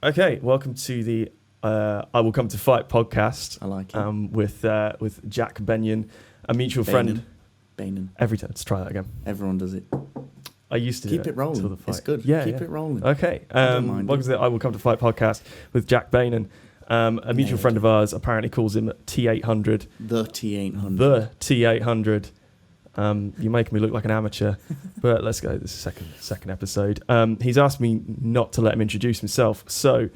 Okay, welcome to the I Will Come to Fight podcast. I like it. With Jack Beynon, a mutual friend. Beynon. Every time, let's try that again. Everyone does it. I used to keep do it rolling. Until the fight. It's good. Yeah, keep it rolling. Okay. Welcome to the I Will Come to Fight podcast with Jack Beynon. A mutual friend of ours apparently calls him T800. The T800. The T800. You're making me look like an amateur, but let's go. This is second episode. He's asked me not to let him introduce himself. So,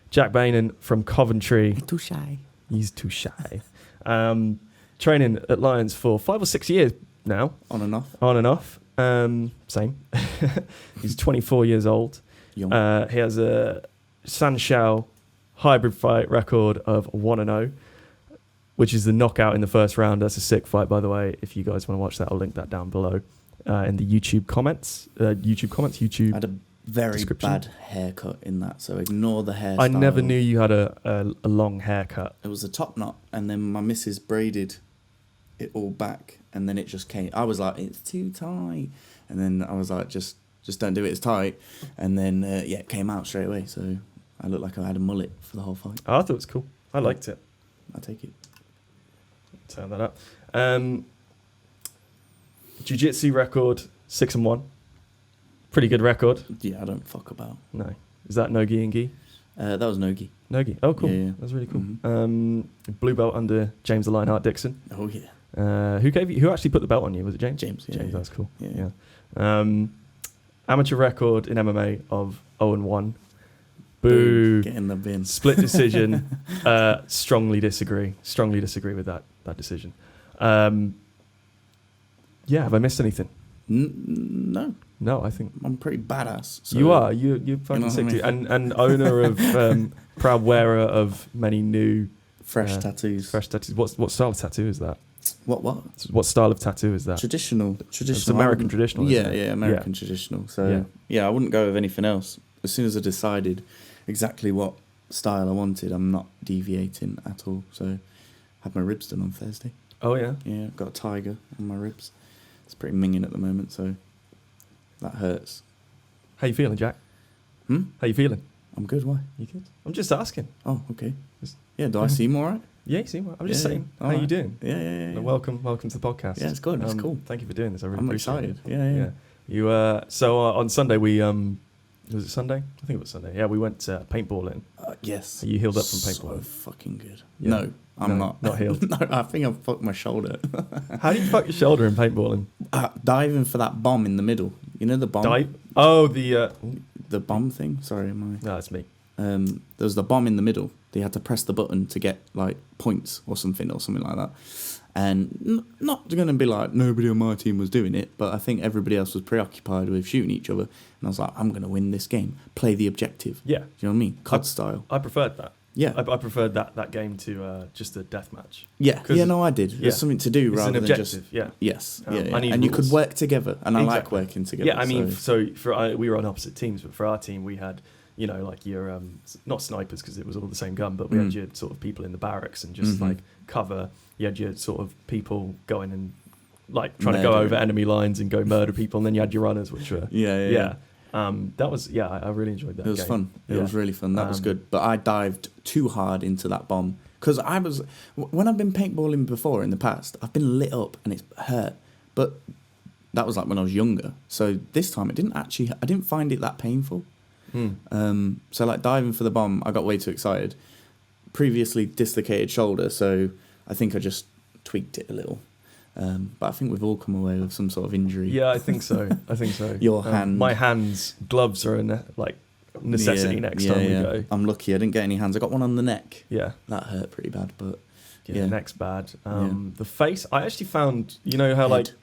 Jack Beynon from Coventry. Too shy. He's too shy. Training at Lions for 5 or 6 years now. On and off. On and off. Same. He's 24 years old. Young. He has a Sanshao hybrid fight record of 1-0. Which is the knockout in the first round. That's a sick fight, by the way. If you guys want to watch that, I'll link that down below in the YouTube comments. I had a very bad haircut in that, so ignore the hairstyle. I never knew you had a long haircut. It was a top knot, and then my missus braided it all back, and then it just came. I was like, it's too tight. And then I was like, just don't do it as tight. And then, it came out straight away. So I looked like I had a mullet for the whole fight. Oh, I thought it was cool. I liked it. I take it. Turn that up. Jiu-jitsu record 6-1. Pretty good record. Yeah, I don't fuck about. No. Is that Nogi and Gi? That was Nogi. Nogi. Oh, cool. Yeah. That's really cool. Mm-hmm. Blue belt under James the Lionheart Dixon. Oh yeah. Who actually put the belt on you? Was it James? James. Yeah, James. yeah. That's cool. Yeah. Amateur record in MMA of 0-1. Boo. Get in the bin. Split decision. Strongly disagree with that decision. Have I missed anything? No. No, I think I'm pretty badass. So you are. You're fucking sick too. And owner of proud wearer of many new fresh tattoos. Fresh tattoos. What style of tattoo is that? What style of tattoo is that? Traditional. It's American traditional. Yeah, American traditional. So I wouldn't go with anything else. As soon as I decided exactly what style I wanted, I'm not deviating at all. So I had my ribs done on Thursday. Oh yeah. Yeah, I've got a tiger on my ribs. It's pretty minging at the moment, so that hurts. How you feeling, Jack? How you feeling? I'm good. Why? You good? I'm just asking. Oh, okay. Yeah, do I seem all right? Yeah, you seem all right. I'm just saying. Yeah. How you doing? Yeah. Welcome to the podcast. Yeah, it's good. It's cool. Thank you for doing this. I really I'm appreciate excited. it. Yeah. You on Sunday we was it Sunday? I think it was Sunday. Yeah, we went paintballing. Yes. Are you healed up from paintballing? So fucking good. Yeah. No, I'm not. Not healed. No, I think I've fucked my shoulder. How do you fuck your shoulder in paintballing? Diving for that bomb in the middle. You know the bomb? Oh, the bomb thing? Sorry, am I? No, it's me. There was the bomb in the middle. They had to press the button to get like points or something like that. And not going to be like nobody on my team was doing it, but I think everybody else was preoccupied with shooting each other. And I was like, I'm going to win this game. Play the objective. Yeah. Do you know what I mean? COD style. I preferred that. Yeah. I preferred that game to just a death match. Yeah. Yeah, no, I did. There's something to do rather than just... yeah. Yes. Yeah. And you could work together. And I like working together. Yeah, I mean, we were on opposite teams, but for our team we had... You know, like your not snipers because it was all the same gun, but we had your sort of people in the barracks and just like cover. You had your sort of people going and like trying to go over enemy lines and go murder people, and then you had your runners, which were that was I really enjoyed that. It was fun. It was really fun. That was good. But I dived too hard into that bomb because when I've been paintballing before in the past, I've been lit up and it's hurt, but that was like when I was younger. So this time I didn't find it that painful. So like diving for the bomb, I got way too excited. Previously dislocated shoulder, so I think I just tweaked it a little. But I think we've all come away with some sort of injury. Yeah, I think so. Your hand. My hands, gloves are a necessity next time we go. I'm lucky I didn't get any hands. I got one on the neck. Yeah. That hurt pretty bad, but the neck's bad. The face, I actually found, you know how head.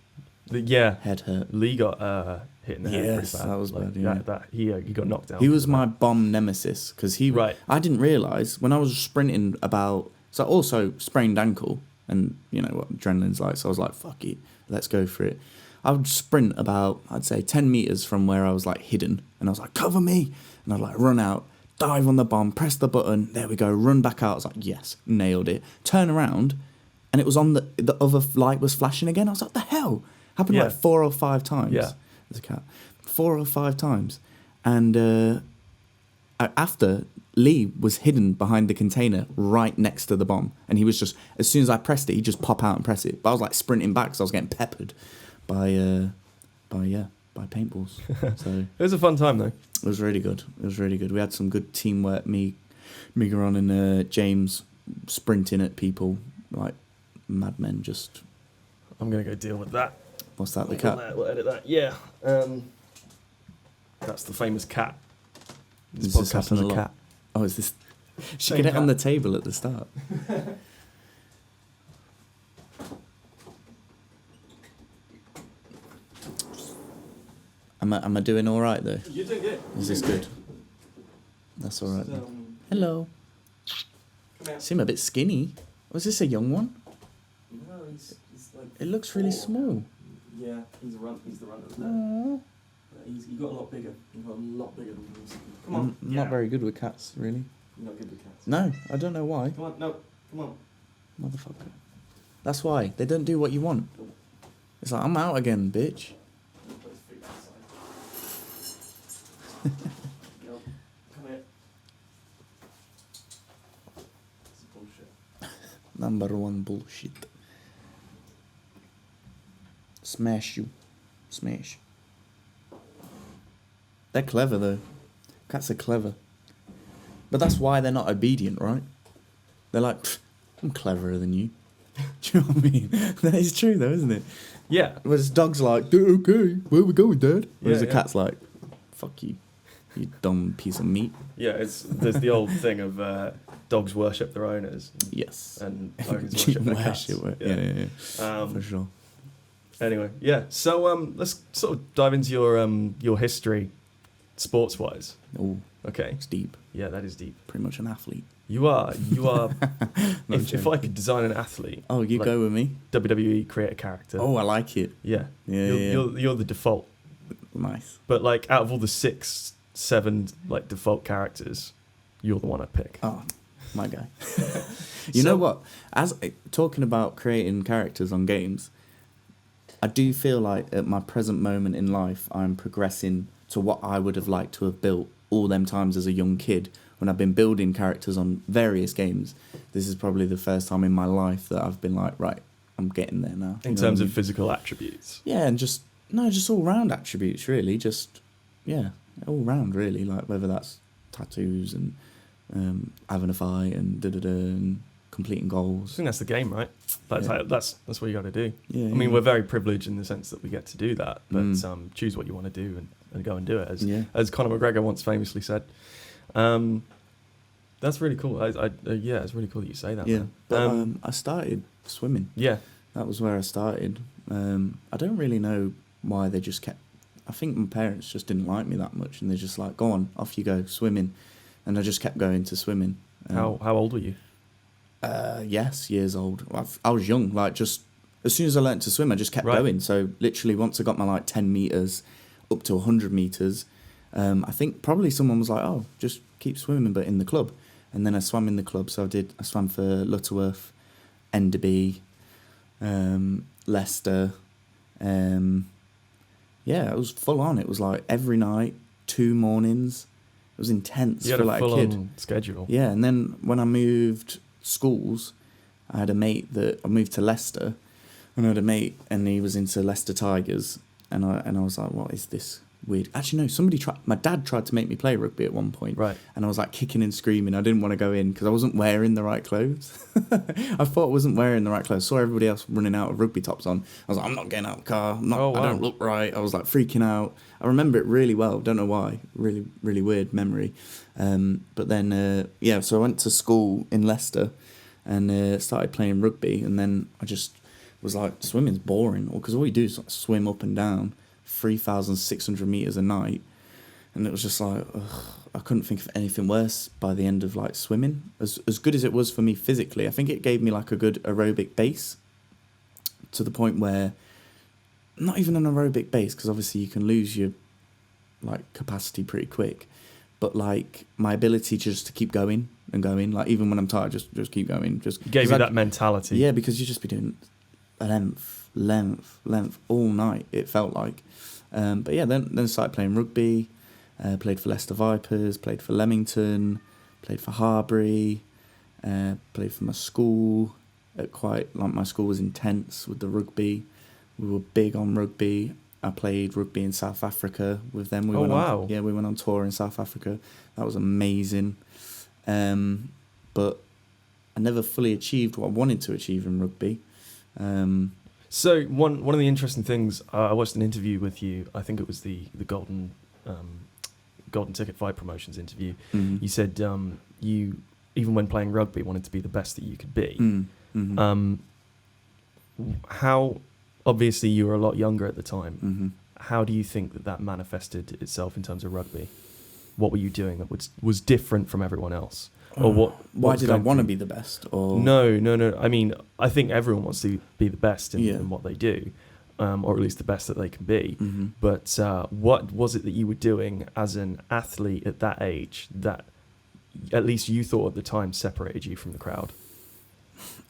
Head hurt. Lee got hit in the head pretty bad. That was bad. He got knocked out. He was my bomb nemesis because I didn't realise when I was sprinting so I also sprained ankle and you know what adrenaline's like, so I was like, fuck it, let's go for it. I would sprint about, I'd say 10 metres from where I was like hidden and I was like, cover me, and I'd like run out, dive on the bomb, press the button, there we go, run back out. I was like, yes, nailed it. Turn around and it was on the other light was flashing again. I was like, the hell? Happened like 4 or 5 times. Yeah. There's a cat. 4 or 5 times. And after, Lee was hidden behind the container right next to the bomb, and he was just, as soon as I pressed it, he'd just pop out and press it. But I was like sprinting back because I was getting peppered by paintballs. So it was a fun time though. It was really good. We had some good teamwork. Me, Migaron and James sprinting at people like madmen. Just. I'm gonna go deal with that. What's that? The cat. We'll edit that. Yeah. That's the famous cat. This podcast has a cat. Oh, is this? Should get it on the table at the start. Am I doing all right though? You're doing good. Is this good? That's all right. Hello. Seem a bit skinny. Was this a young one? No, he's like. It looks really small. Yeah, he's the runt of the Aww. He got a lot bigger. He got a lot bigger than he was. Come on. I'm not very good with cats, really. You're not good with cats. No, I don't know why. Come on, no, come on. Motherfucker. That's why. They don't do what you want. It's like, I'm out again, bitch. Come here. This is bullshit. Number one bullshit. Smash you. Smash. They're clever, though. Cats are clever. But that's why they're not obedient, right? They're like, I'm cleverer than you. Do you know what I mean? That is true, though, isn't it? Yeah. Whereas dog's like, okay, where we going, Dad? Whereas the yeah. cat's like, fuck you, you dumb piece of meat. Yeah, there's the old thing of dogs worship their owners. Yes. And owners worship their cats. Yeah. For sure. Anyway, yeah. So let's sort of dive into your history, sports-wise. Oh, okay. It's deep. Yeah, that is deep. Pretty much an athlete. You are. if I could design an athlete. Oh, you like go with me. WWE create a character. Oh, I like it. Yeah. Yeah. You're the default. Nice. But like out of all the 6, 7 like default characters, you're the one I pick. Oh, my guy. You know what? As talking about creating characters on games, I do feel like at my present moment in life, I'm progressing to what I would have liked to have built all them times as a young kid when I've been building characters on various games. This is probably the first time in my life that I've been like, right, I'm getting there now. In terms of physical attributes. Yeah, and just all round attributes, really. Just, yeah, all round, really. Like whether that's tattoos and having a fight and and completing I goals. think that's the game, right? That's what you got to do. Yeah, I mean, we're very privileged in the sense that we get to do that, but choose what you want to do and go and do it. As Conor McGregor once famously said. That's really cool. Yeah, it's really cool that you say that. Yeah, man. but I started swimming. Yeah, that was where I started. I don't really know why they just kept. I think my parents just didn't like me that much, and they're just like, "Go on, off you go, swimming," and I just kept going to swimming. How old were you? Yes, years old. I was young. Like just as soon as I learnt to swim, I just kept going. So literally, once I got my like 10 meters up to 100 meters, I think probably someone was like, "Oh, just keep swimming," but in the club. And then I swam in the club. So I swam for Lutterworth, Enderby, Leicester. Yeah, it was full on. It was like every night, 2 mornings. It was intense for like a kid. On schedule. Yeah, and then when I moved schools, I had a mate that I moved to Leicester, and I had a mate, and he was into Leicester Tigers, and I was like, what is this weird? Actually, no, my dad tried to make me play rugby at one point, right? And I was like kicking and screaming. I didn't want to go in because I wasn't wearing the right clothes. I thought I wasn't wearing the right clothes. Saw everybody else running out of rugby tops on. I was like, I'm not getting out of the car. I don't look right. I was like freaking out. I remember it really well. Don't know why. Really, really weird memory. But then, so I went to school in Leicester and started playing rugby. And then I just was like, swimming's boring. Because all you do is like swim up and down 3,600 meters a night. And it was just like, I couldn't think of anything worse by the end of like swimming. As good as it was for me physically, I think it gave me like a good aerobic base to the point where, not even an aerobic base, because obviously you can lose your like capacity pretty quick, but like my ability just to keep going and going, like even when I'm tired, just keep going. Just gave you that mentality. Yeah, because you just be doing length all night. It felt like, but yeah, then I started playing rugby. Played for Leicester Vipers, played for Leamington, played for Harbury, played for my school. My school was intense with the rugby. We were big on rugby. I played rugby in South Africa with them. We went on tour in South Africa. That was amazing. But I never fully achieved what I wanted to achieve in rugby. So one of the interesting things, I watched an interview with you. I think it was the Golden Ticket Fight Promotions interview. Mm-hmm. You said you, even when playing rugby, wanted to be the best that you could be. Mm-hmm. How, obviously you were a lot younger at the time. Mm-hmm. How do you think that manifested itself in terms of rugby? What were you doing that was different from everyone else? Or why did I want to be the best? Or No. I mean, I think everyone wants to be the best in what they do, or at least the best that they can be. Mm-hmm. But what was it that you were doing as an athlete at that age that, at least you thought at the time, separated you from the crowd?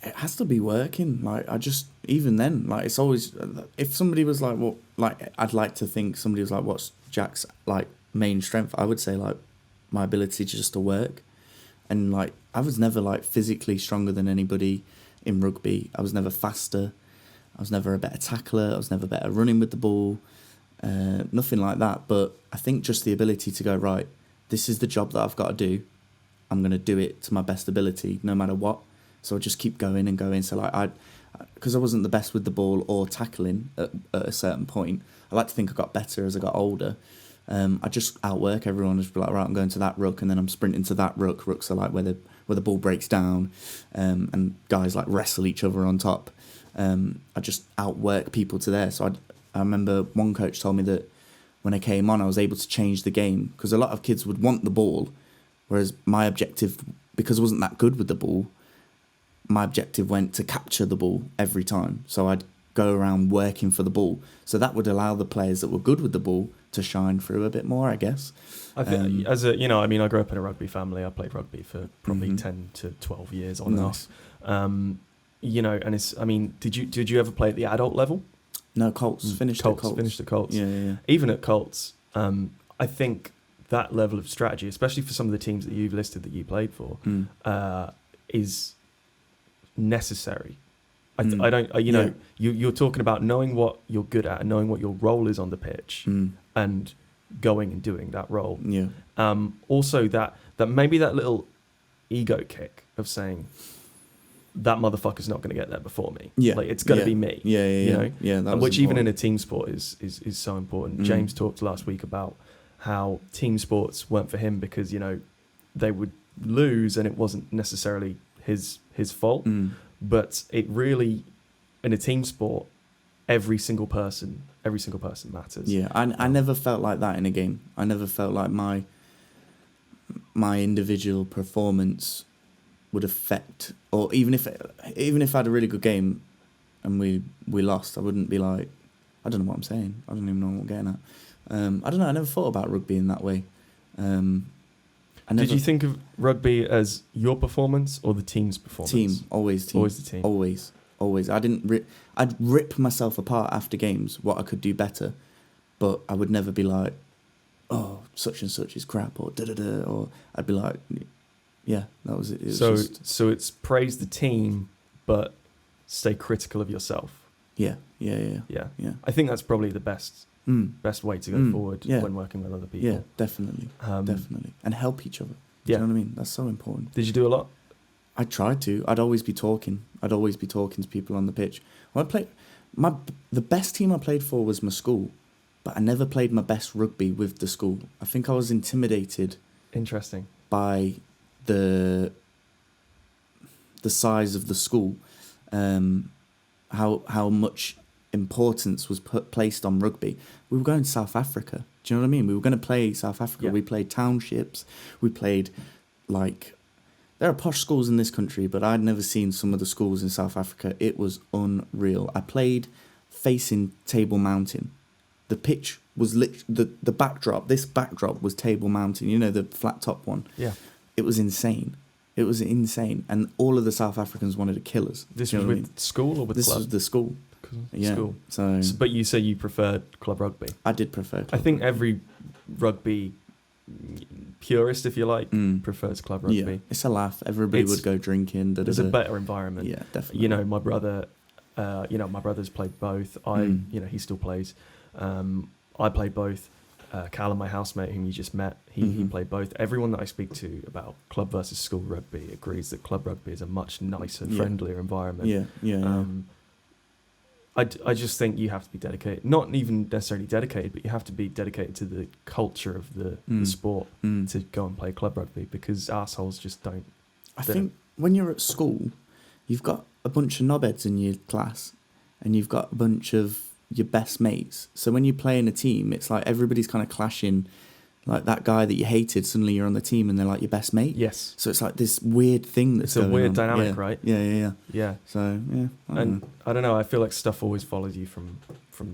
It has to be working. Like, I just, even then, like, it's always, if somebody was like, well, like, I'd like to think somebody was like, what's Jack's like main strength? I would say like my ability just to work. And like, I was never like physically stronger than anybody in rugby. I was never faster. I was never a better tackler. I was never better running with the ball. Nothing like that. But I think just the ability to go, right, this is the job that I've got to do. I'm going to do it to my best ability, no matter what. So I just keep going and going. So like, because I wasn't the best with the ball or tackling at a certain point, I like to think I got better as I got older. I just outwork everyone. Just be like, right, I'm going to that ruck, and then I'm sprinting to that ruck. Rucks are like where the ball breaks down, and guys like wrestle each other on top. I just outwork people to there. So I remember one coach told me that when I came on, I was able to change the game, because a lot of kids would want the ball, whereas my objective, because I wasn't that good with the ball, my objective went to capture the ball every time. So I'd go around working for the ball. So that would allow the players that were good with the ball to shine through a bit more, I guess. I think I grew up in a rugby family. I played rugby for probably 10 to 12 years on and off. And did you ever play at the adult level? No, Colts. Finished at Colts. Yeah. Even at Colts, I think that level of strategy, especially for some of the teams that you've listed that you played for, is necessary. You're talking about knowing what you're good at and knowing what your role is on the pitch, and going and doing that role. Yeah. Also that maybe that little ego kick of saying, that motherfucker's not going to get there before me. Yeah. Like, it's going to be me. Yeah. You know? Yeah. That was which important. even in a team sport is so important. James talked last week about how team sports weren't for him because, they would lose and it wasn't necessarily his fault. But it really, in a team sport, every single person matters. Yeah, I never felt like that in a game. I never felt like my individual performance would affect, or even if I had a really good game and we lost, I wouldn't be like, I don't know what I'm saying. I don't even know what I'm getting at. I don't know. I never thought about rugby in that way. Did you think of rugby as your performance or the team's performance? Team, always team. Always the team. Always. I'd rip myself apart after games, what I could do better, but I would never be like, oh, such and such is crap, or da-da-da, or I'd be like, yeah, that was it. So it's praise the team, but stay critical of yourself. Yeah. I think that's probably the best way to go forward when working with other people. Yeah, definitely. And help each other. Do you know what I mean? That's so important. Did you do a lot? I tried to. I'd always be talking to people on the pitch. When I played, the best team I played for was my school, but I never played my best rugby with the school. I think I was intimidated. Interesting. By the size of the school, how much importance was placed on rugby. We were going to South Africa. Do you know what I mean? We were going to play South Africa. Yeah. We played townships. We played, like, there are posh schools in this country, but I'd never seen some of the schools in South Africa. It was unreal. I played facing Table Mountain. The pitch was the backdrop. This backdrop was Table Mountain. You know, the flat top one. Yeah. It was insane. And all of the South Africans wanted to kill us. This was with school or with this club? This was the school. Yeah. School. So, but you say you preferred club rugby. I did prefer club I think rugby. every rugby purist, if you like, prefers club rugby. Yeah, it's a laugh. Everybody would go drinking. There's a better environment. Yeah, definitely. You know, my brother's played both. He still plays. I played both. Callum, my housemate, whom you just met, he played both. Everyone that I speak to about club versus school rugby agrees that club rugby is a much nicer, friendlier environment. Yeah. I just think you have to be dedicated, not even necessarily dedicated, but you have to be dedicated to the culture of the sport to go and play club rugby, because assholes just don't. I think when you're at school, you've got a bunch of knobheads in your class and you've got a bunch of your best mates. So when you play in a team, it's like everybody's kind of clashing. Like that guy that you hated, suddenly you're on the team and they're like your best mate. Yes. So it's like this weird thing that's going on. It's a weird dynamic, right? Yeah. So, I don't know. I feel like stuff always follows you from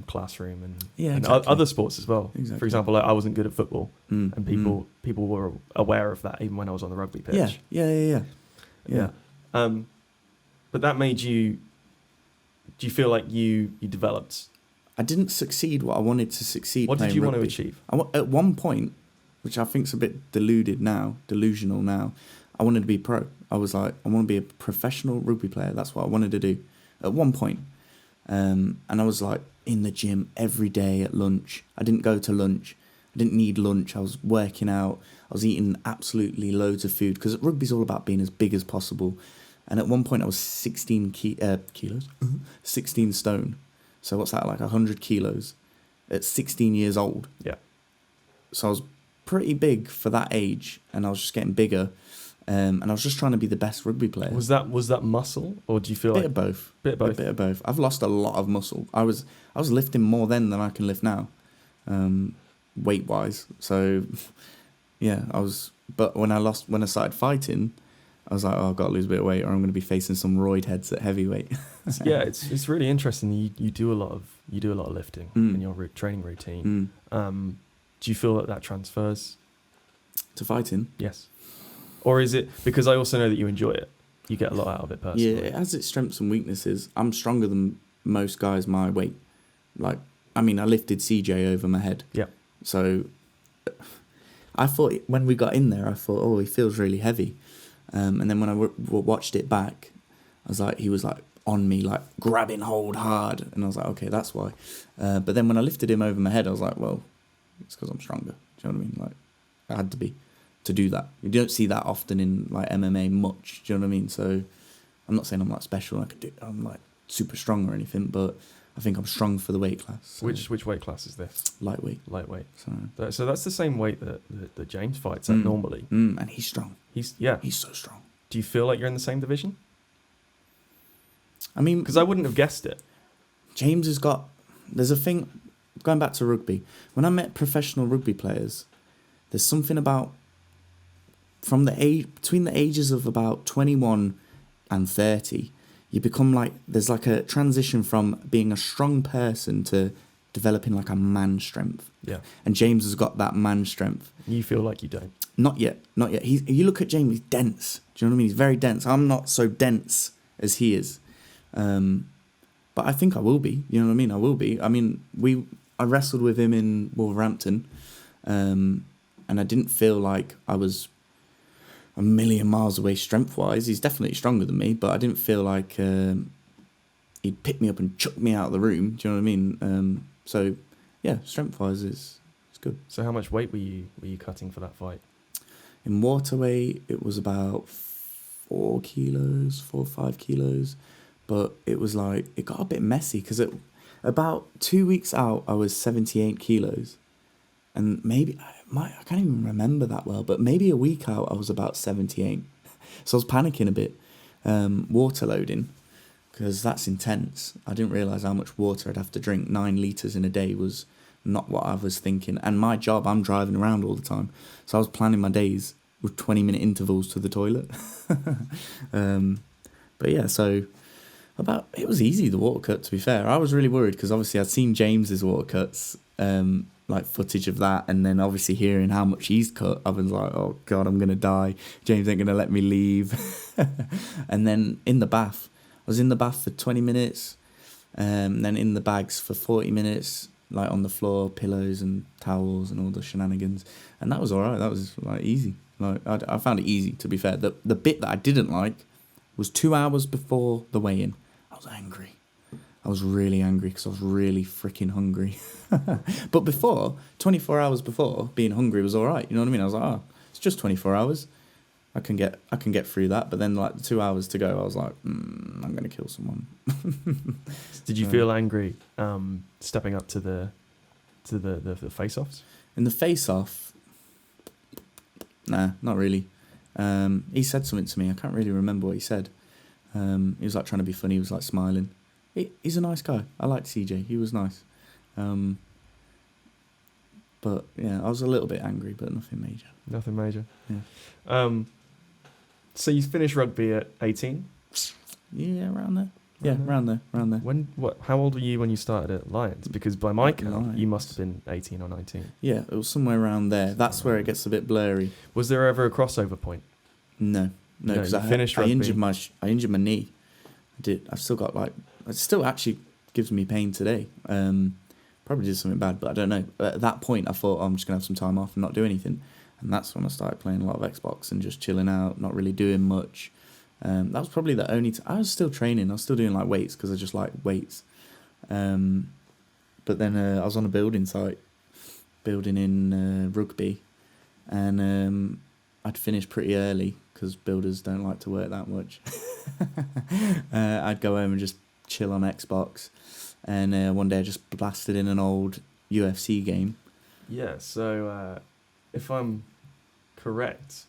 classroom and, exactly. and other sports as well. Exactly. For example, I wasn't good at football and people were aware of that even when I was on the rugby pitch. Yeah. But that made you... Do you feel like you developed... I didn't succeed what I wanted to succeed. What did you rugby. want to achieve? At one point, which I think's a bit delusional now, I wanted to be pro. I was like, I want to be a professional rugby player. That's what I wanted to do at one point. And I was like in the gym every day at lunch. I didn't go to lunch. I didn't need lunch. I was working out. I was eating absolutely loads of food, because rugby's all about being as big as possible. And at one point I was 16 kilos, 16 stone. So what's that, like 100 kilos at 16 years old? Yeah. So I was pretty big for that age, and I was just getting bigger. And I was just trying to be the best rugby player. Was that muscle, or do you feel Bit like... of both. Bit of both. A bit of both. I've lost a lot of muscle. I was lifting more then than I can lift now, weight-wise. So, yeah, But when I started fighting, I was like, oh, I've got to lose a bit of weight, or I'm going to be facing some roid heads at heavyweight. Yeah, it's really interesting. You do a lot of lifting in your training routine. Do you feel that transfers to fighting? Yes. Or is it because I also know that you enjoy it? You get a lot out of it personally. Yeah, it has its strengths and weaknesses. I'm stronger than most guys my weight. Like, I lifted CJ over my head. Yeah. So I thought when we got in there, I thought, oh, he feels really heavy. And then when I watched it back, I was like, he was like on me, like grabbing hold hard. And I was like, okay, that's why. But then when I lifted him over my head, I was like, well, it's because I'm stronger. Do you know what I mean? Like, I had to be to do that. You don't see that often in like MMA much. Do you know what I mean? So I'm not saying I'm like special. I'm like super strong or anything, but I think I'm strong for the weight class. So. Which weight class is this? Lightweight. So that's the same weight that James fights at normally. And he's strong. He's so strong. Do you feel like you're in the same division? I mean, because I wouldn't have guessed it. James has got... There's a thing... Going back to rugby, when I met professional rugby players, there's something about... Between the ages of about 21 and 30, you become like... There's like a transition from being a strong person to developing like a man strength. Yeah. And James has got that man strength. You feel like you don't? Not yet. You look at James, he's dense. Do you know what I mean? He's very dense. I'm not so dense as he is. But I think I will be. You know what I mean? I will be. I wrestled with him in Wolverhampton, and I didn't feel like I was a million miles away strength-wise. He's definitely stronger than me, but I didn't feel like he'd pick me up and chuck me out of the room. Do you know what I mean? So, yeah, strength-wise is good. So how much weight were you cutting for that fight? In waterweight, it was about 4 or 5 kilos. But it was like, it got a bit messy because about 2 weeks out, I was 78 kilos. And maybe, I can't even remember that well, but maybe a week out, I was about 78. So I was panicking a bit, water loading, because that's intense. I didn't realise how much water I'd have to drink. 9 litres in a day was not what I was thinking. And my job, I'm driving around all the time. So I was planning my days with 20-minute intervals to the toilet. But yeah, so... It was easy, the water cut, to be fair. I was really worried because obviously I'd seen James's water cuts, like footage of that, and then obviously hearing how much he's cut, I was like, oh God, I'm going to die. James ain't going to let me leave. And then in the bath, I was in the bath for 20 minutes, then in the bags for 40 minutes, like on the floor, pillows and towels and all the shenanigans, and that was all right. That was like easy. Like I found it easy, to be fair. The bit that I didn't like was 2 hours before the weigh-in. I was angry. I was really angry because I was really freaking hungry. But before, 24 hours before, being hungry was all right. You know what I mean? I was like, oh, it's just 24 hours. I can get through that. But then like the 2 hours to go, I was like, I'm going to kill someone. Did you feel angry stepping up to the face-offs? In the face-off, nah, not really. He said something to me. I can't really remember what he said. He was like trying to be funny. He was like smiling. He's a nice guy. I liked CJ. He was nice. But yeah, I was a little bit angry, but nothing major. Nothing major. Yeah. So you finished rugby at 18? Yeah, around there. Yeah, around there. How old were you when you started at Lions? Because by my count, you must have been 18 or 19. Yeah, it was somewhere around there. That's where it gets a bit blurry. Was there ever a crossover point? No, because I injured my knee. I've still got it still actually gives me pain today. Probably did something bad, but I don't know. At that point, I thought, I'm just going to have some time off and not do anything. And that's when I started playing a lot of Xbox and just chilling out, not really doing much. That was probably the only I was still training. I was still doing like weights because I just like weights. But then I was on a building site, building in Rugby. And I'd finished pretty early because builders don't like to work that much. I'd go home and just chill on Xbox. And one day I just blasted in an old UFC game. Yeah, so if I'm correct,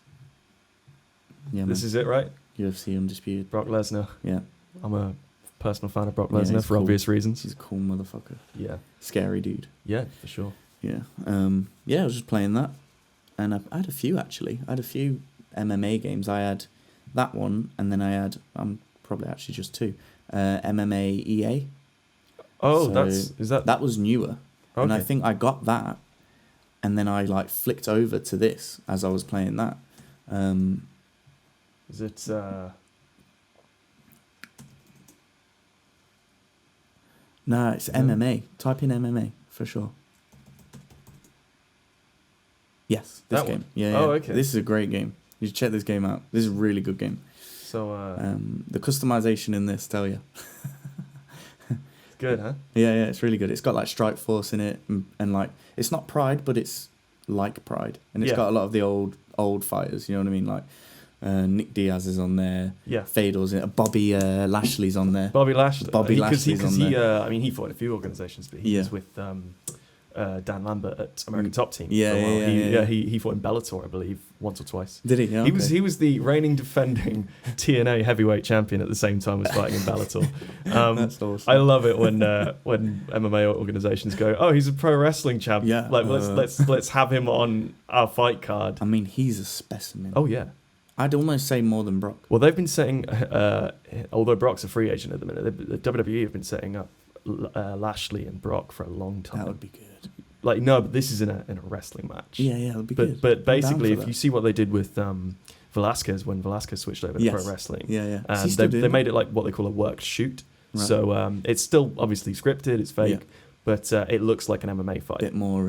this is it, right? UFC Undisputed. Brock Lesnar. Yeah. I'm a personal fan of Brock Lesnar for obvious reasons. He's a cool motherfucker. Yeah. Scary dude. Yeah, for sure. Yeah. I was just playing that. And I had a few, actually. I had a few MMA games. I had that one, and then I had, probably actually just two, MMA EA. Oh, so that was newer. Okay. And I think I got that, and then I like flicked over to this as I was playing that. Is it No, it's MMA. Type in MMA for sure. Yes, this that game. One? Yeah. Oh, okay. This is a great game. You should check this game out. This is a really good game. So the customization in this, tell you. Good, huh? Yeah, it's really good. It's got like Strike Force in it, and like it's not Pride, but it's like Pride, and it's got a lot of the old fighters. You know what I mean? Like Nick Diaz is on there. Yeah. Fedor's in it. Bobby Lashley's on there. Bobby Lashley. Lashley's on there. He fought in a few organisations, but he was with Dan Lambert at American Top Team. Yeah. He fought in Bellator, I believe, once or twice. Did he? Yeah, He was the reigning defending TNA heavyweight champion at the same time as fighting in Bellator. That's awesome. I love it when MMA organisations go, oh, he's a pro wrestling champ. Yeah. Like let's have him on our fight card. I mean, he's a specimen. Oh yeah. I'd almost say more than Brock. Well, they've been setting, although Brock's a free agent at the minute, the WWE have been setting up Lashley and Brock for a long time. That would be good. Like, no, but this is in a wrestling match. Yeah, that would be good. But basically, if you see what they did with Velasquez when Velasquez switched over to pro wrestling, and they made it like what they call a worked shoot. Right. So it's still obviously scripted, it's fake, but it looks like an MMA fight. Bit more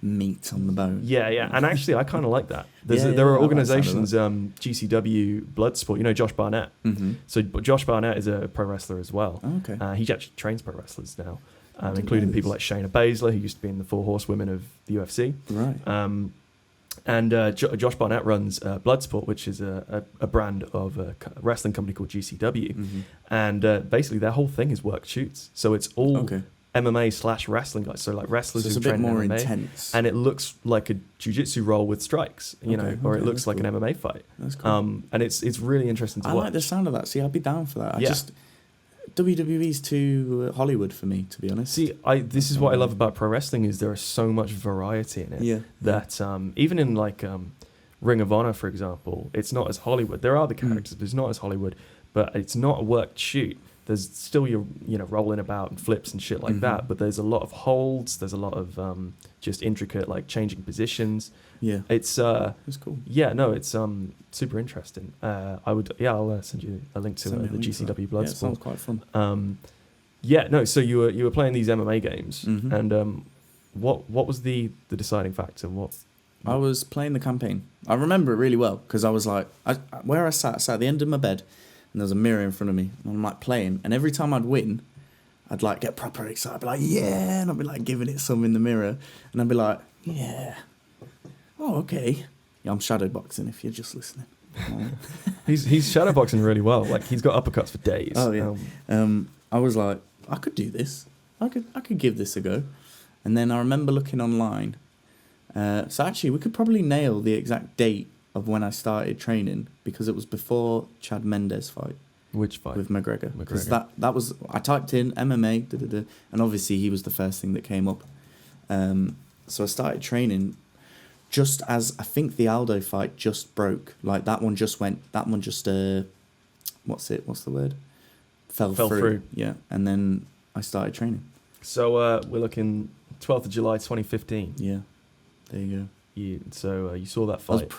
meat on the bone. Yeah, and actually, I kind of like that. There are organisations, GCW, Bloodsport. You know Josh Barnett. Mm-hmm. So Josh Barnett is a pro wrestler as well. Oh, okay. He actually trains pro wrestlers now. Including people like Shayna Baszler, who used to be in the Four Horsewomen of the UFC. Right. And Josh Barnett runs Bloodsport, which is a brand of a wrestling company called GCW. Mm-hmm. And basically their whole thing is worked shoots. So it's all MMA/wrestling guys. So like wrestlers who train MMA. It's a bit more intense. And it looks like a jiu-jitsu roll with strikes, or it looks like an MMA fight. That's cool. And it's really interesting to watch. I like the sound of that. See, I'd be down for that. WWE's too Hollywood for me, to be honest. See, this is what I love about pro wrestling is there is so much variety in it. Yeah. That even in like Ring of Honor, for example, it's not as Hollywood. There are the characters, but it's not as Hollywood. But it's not a worked shoot. There's still your rolling about and flips and shit like that. But there's a lot of holds. There's a lot of just intricate like changing positions. Yeah. It's cool. Yeah, no, it's super interesting. I'll send you a link to the GCW Bloodsport. Yeah, it sounds quite fun. Yeah, no. So you were playing these MMA games, Mm-hmm. and what was the deciding factor? What? I was playing the campaign. I remember it really well because I was like, where I sat at the end of my bed, and there was a mirror in front of me, and I'm like playing, and every time I'd win, I'd like get proper excited, I'd be like, yeah, and I'd be like giving it some in the mirror, and I'd be like, yeah, oh okay, yeah, I'm shadowboxing if you're just listening. He's shadowboxing really well. Like he's got uppercuts for days. Oh yeah. I was like, I could do this. I could give this a go, and then I remember looking online. So actually, we could probably nail the exact date of when I started training because it was before Chad Mendes fight. Which fight? With McGregor. Because that was, I typed in MMA, and obviously he was the first thing that came up. So I started training just as, I think the Aldo fight just broke. Like that one just, what's the word? Fell through. Yeah, and then I started training. So we're looking 12th of July 2015. Yeah. There you go. You saw that fight.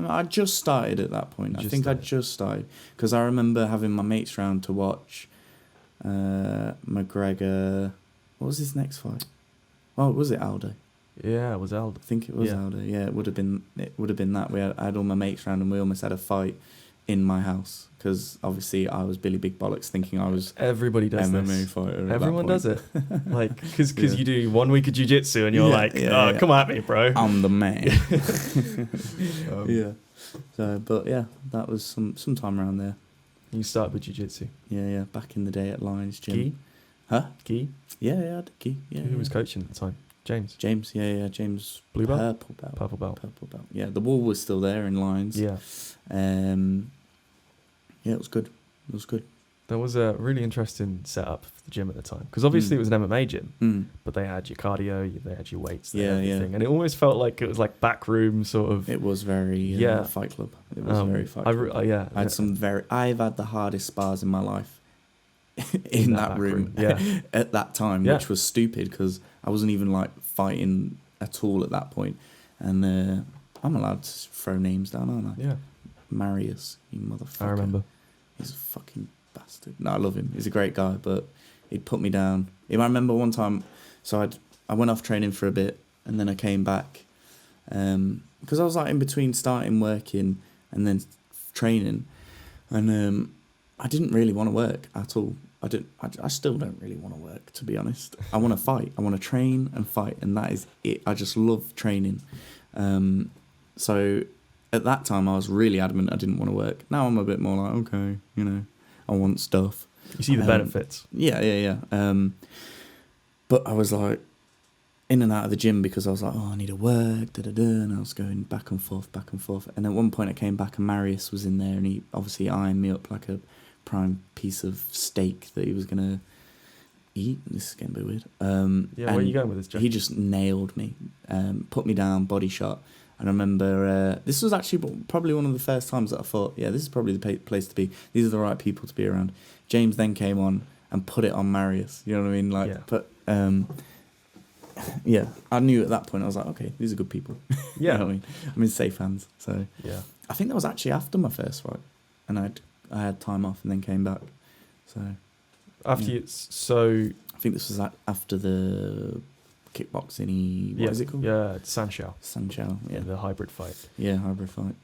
I just started at that point. I just started because I remember having my mates round to watch McGregor. What was his next fight? Oh, was it Aldo? Yeah, it was Aldo. I think it was Aldo. Yeah, it would have been that. I had all my mates round and we almost had a fight in my house because obviously I was Billy Big Bollocks thinking I was everybody does MMA this. fighter. Everyone does it, like because you do 1 week of jiu-jitsu and you're come at me, bro. I'm the man. Yeah. So, but yeah, that was some time around there. You started with jiu-jitsu. Yeah, back in the day at Lions Gym. Gi? Huh? Gi? Yeah, I did gi. Yeah. Who was coaching at the time? James. James. Blue belt? Purple belt. Yeah, the wall was still there in Lions. Yeah. Yeah, it was good. That was a really interesting setup for the gym at the time because obviously it was an MMA gym, but they had your cardio, they had your weights, everything, and it almost felt like it was like backroom sort of. It was very Fight Club. It was very Fight Club. I've had the hardest spars in my life in that room at that time, which was stupid because I wasn't even like fighting at all at that point, and I'm allowed to throw names down, aren't I? Yeah. Marius, you motherfucker. I remember. He's a fucking bastard. No, I love him. He's a great guy, but he'd put me down. I remember one time, so I went off training for a bit, and then I came back, because I was like in between starting working and then training, and I didn't really want to work at all. I still don't really want to work, to be honest. I want to fight. I want to train and fight, and that is it. I just love training. So at that time, I was really adamant I didn't want to work. Now I'm a bit more like, okay, I want stuff. You see the benefits. Yeah. But I was like in and out of the gym because I was like, I need to work, and I was going back and forth. And at one point I came back and Marius was in there and he obviously eyeing me up like a prime piece of steak that he was going to eat. This is getting a bit weird. Where are you going with this, Jack? He just nailed me, put me down, body shot. And I remember this was actually probably one of the first times that I thought, this is probably the place to be. These are the right people to be around. James then came on and put it on Marius. You know what I mean? I knew at that point, I was like, okay, these are good people. Yeah. You know what I mean? I'm in safe hands. So yeah. I think that was actually after my first fight. And I had time off and then came back. So after I think this was after the kickboxing. What is it called? Yeah, Sanshao. Yeah, the hybrid fight. Yeah, hybrid fight.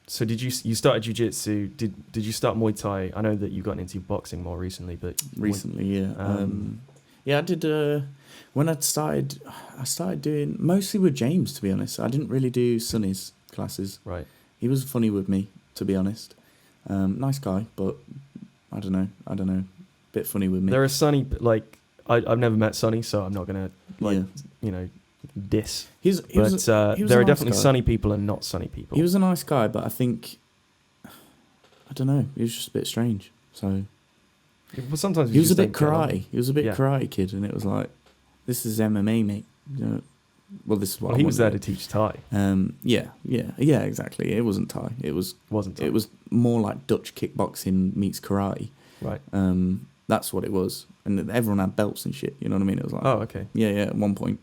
So did you started jiu-jitsu? Did you start Muay Thai? I know that you've gotten into boxing more recently, but I did. When I started doing mostly with James. To be honest, I didn't really do Sonny's classes. Right. He was funny with me, to be honest. Nice guy, but I don't know. Bit funny with me. There are Sonny, like I've never met Sonny, so I'm not gonna diss. There are definitely Sonny people and not Sonny people. He was a nice guy, but I think I don't know. He was just a bit strange. So sometimes he was a bit karate. He was a bit karate kid, and it was like, this is MMA, mate. Well, this is what he was there to teach Thai. Yeah, exactly. It wasn't Thai. It wasn't Thai. It was more like Dutch kickboxing meets karate. Right. That's what it was, and everyone had belts and shit. You know what I mean? It was like, oh, okay. Yeah. At one point,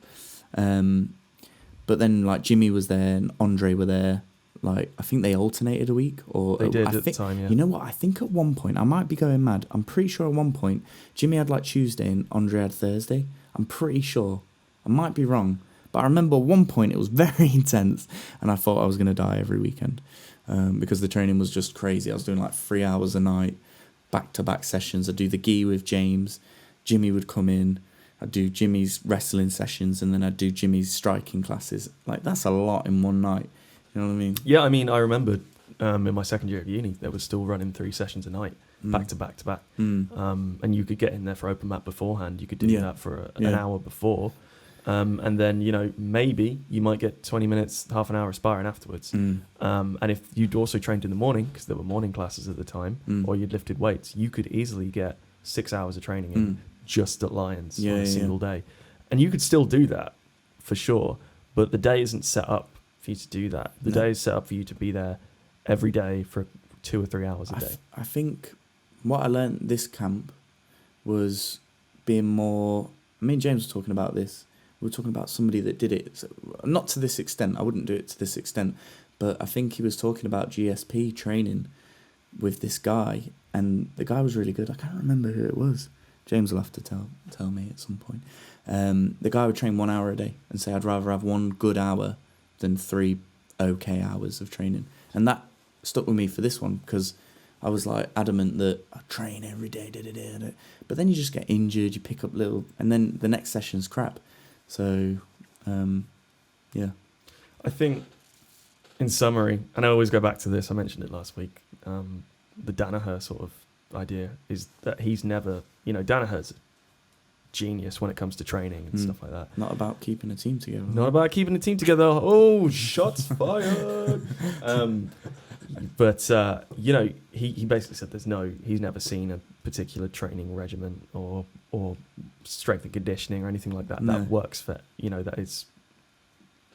but then like Jimmy was there and Andre were there. like, I think they alternated a week, or they did at the time. Yeah. You know what? I think at one point, I might be going mad. I'm pretty sure at one point Jimmy had like Tuesday and Andre had Thursday. I'm pretty sure. I might be wrong, but I remember at one point it was very intense, and I thought I was going to die every weekend because the training was just crazy. I was doing like 3 hours a night, back-to-back sessions. I'd do the gi with James. Jimmy would come in. I'd do Jimmy's wrestling sessions, and then I'd do Jimmy's striking classes. Like, that's a lot in one night. You know what I mean? Yeah, I mean, I remember in my second year of uni, they were still running 3 sessions a night, back to back to back. And you could get in there for open mat beforehand. You could do that for an hour before. And then, you know, maybe you might get 20 minutes, half an hour of sparring afterwards. And if you'd also trained in the morning, because there were morning classes at the time, or you'd lifted weights, you could easily get 6 hours of training in just at Lions on a single day. And you could still do that, for sure, but the day isn't set up for you to do that. The day is set up for you to be there every day for 2 or 3 hours a day. I think what I learned this camp was being more... Me and James were talking about this. We were talking about somebody that did it. So, not to this extent. I wouldn't do it to this extent. But I think he was talking about GSP training with this guy. And the guy was really good. I can't remember who it was. James will have to tell me at some point. The guy would train 1 hour a day and say, I'd rather have 1 good hour than 3 okay hours of training. And that stuck with me for this one, because I was like adamant that I train every day, but then you just get injured, you pick up little, and then the next session's crap. So, yeah. I think, in summary, and I always go back to this, I mentioned it last week, the Danaher sort of idea is that he's never, you know, Danaher's a genius when it comes to training and stuff like that. Not about keeping a team together. Not about keeping a team together. Oh, shots fired. But, you know, he basically said he's never seen a particular training regimen or strength and conditioning or anything like that that works for, you know, that is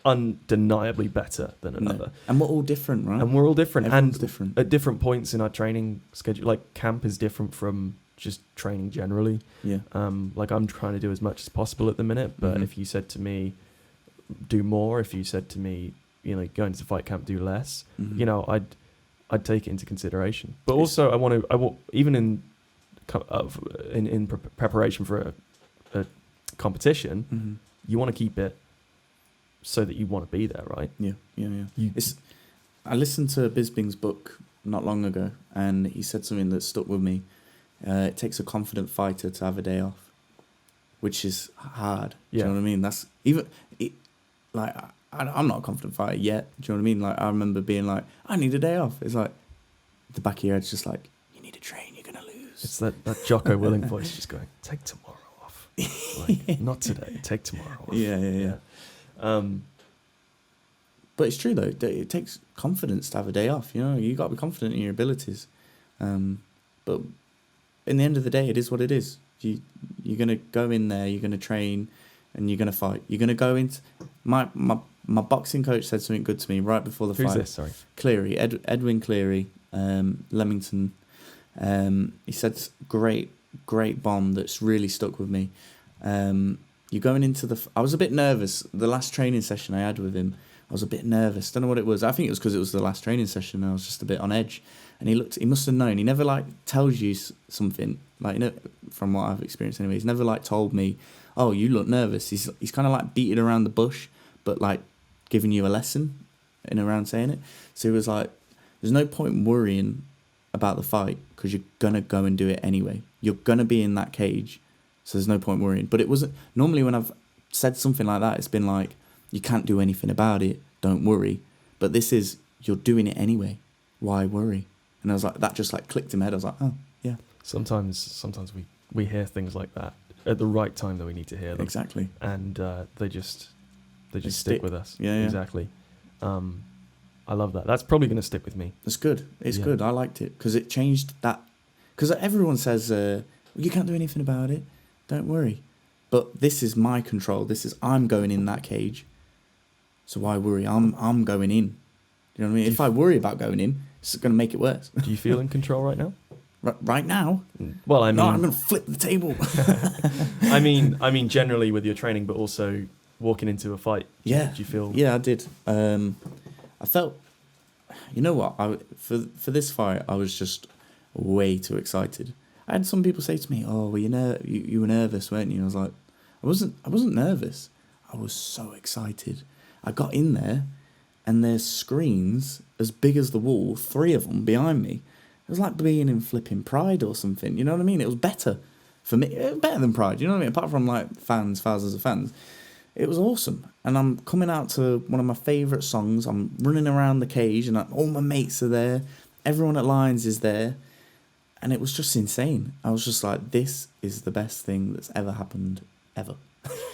undeniably better than another. And we're all different, right? And we're all different. Everyone's and different. At different points in our training schedule, like camp is different from just training generally. Yeah. Like I'm trying to do as much as possible at the minute, but if you said to me, do more, if you said to me, you know, go into fight camp, do less, you know, I'd take it into consideration. But also I want even in preparation for a competition, you want to keep it so that you want to be there, right? Yeah. I listened to Bisping's book not long ago, and he said something that stuck with me. It takes a confident fighter to have a day off, which is hard. Do you know what I mean? That's I'm not a confident fighter yet. Do you know what I mean? Like, I remember being like, I need a day off. It's like, the back of your head's just like, you need to train, you're going to lose. It's that Jocko Willing voice just going, take tomorrow off. Like, not today, take tomorrow off. Yeah. But it's true, though. It takes confidence to have a day off. You know, you got to be confident in your abilities. But in the end of the day, it is what it is. You're going to go in there, you're going to train, and you're going to fight. You're going to go into... My boxing coach said something good to me right before the fight. Who's this? Sorry. Cleary, Edwin Cleary, Leamington. He said great bomb that's really stuck with me. You're going into I was a bit nervous. The last training session I had with him, I was a bit nervous. Don't know what it was. I think it was because it was the last training session. And I was just a bit on edge. And he must have known. He never tells you something, like, you know, from what I've experienced anyway. He's never told me, oh, you look nervous. He's kind of beating around the bush, but giving you a lesson in around saying it. So he was like, there's no point worrying about the fight because you're going to go and do it anyway. You're going to be in that cage, so there's no point worrying. But it wasn't... Normally when I've said something like that, it's been like, you can't do anything about it, don't worry. But this is, you're doing it anyway. Why worry? And I was like, that just clicked in my head. I was like, oh, yeah. Sometimes we hear things like that at the right time that we need to hear them. Exactly. And they just stick with us. Yeah. Exactly. I love that. That's probably going to stick with me. It's good. It's good. I liked it because it changed that. Because everyone says, you can't do anything about it. Don't worry. But this is my control. I'm going in that cage. So why worry? I'm going in. You know what I mean? If I worry about going in, it's going to make it worse. Do you feel in control right now? Right now? Well, I mean... No, I'm going to flip the table. I mean, generally with your training, but also walking into a fight. Yeah. Do you feel... Yeah, I did. I felt you know what? For this fight, I was just way too excited. I had some people say to me, "Oh, well, you were nervous, weren't you?" I was like, I wasn't nervous. I was so excited. I got in there, and there's screens as big as the wall, 3 of them behind me. It was like being in flipping Pride or something. You know what I mean? It was better for me, better than Pride. You know what I mean? Apart from like thousands of fans. It was awesome. And I'm coming out to one of my favourite songs. I'm running around the cage and all my mates are there. Everyone at Lions is there. And it was just insane. I was just like, this is the best thing that's ever happened, ever.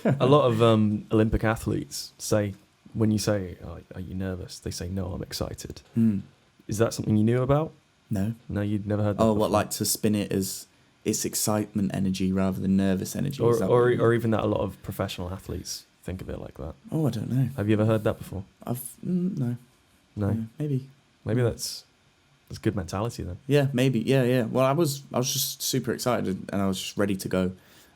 A lot of Olympic athletes say, when you say, oh, are you nervous? They say, no, I'm excited. Is that something you knew about? No. No, you'd never heard that before? What, like to spin it as it's excitement energy rather than nervous energy? Or even that a lot of professional athletes think of it like that. Oh, I don't know. Have you ever heard that before? No. No? Yeah, maybe. Maybe that's good mentality then. Yeah, maybe. Yeah. Well, I was just super excited and I was just ready to go.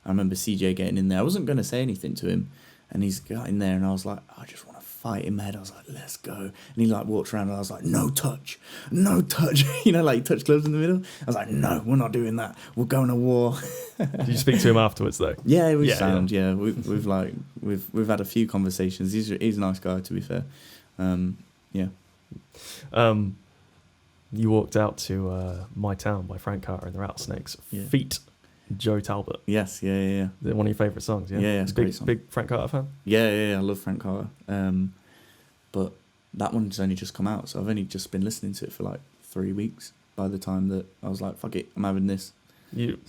I remember CJ getting in there. I wasn't going to say anything to him, and he's got in there, and I was like, I just want to fight in my head. I was like, let's go. And he like walked around, and I was like, no touch. You know, like touch gloves in the middle. I was like, no, we're not doing that. We're going to war. Did you speak to him afterwards though? Yeah, it was sound. Yeah, we've had a few conversations. He's a nice guy, to be fair. Yeah. You walked out to My Town by Frank Carter and the Rattlesnakes. Yeah. Feat. Joe Talbot. Yes, yeah. One of your favourite songs, yeah? Yeah, it's a great song. Big Frank Carter fan? Yeah, I love Frank Carter. But that one's only just come out, so I've only just been listening to it for like 3 weeks by the time that I was like, fuck it, I'm having this. You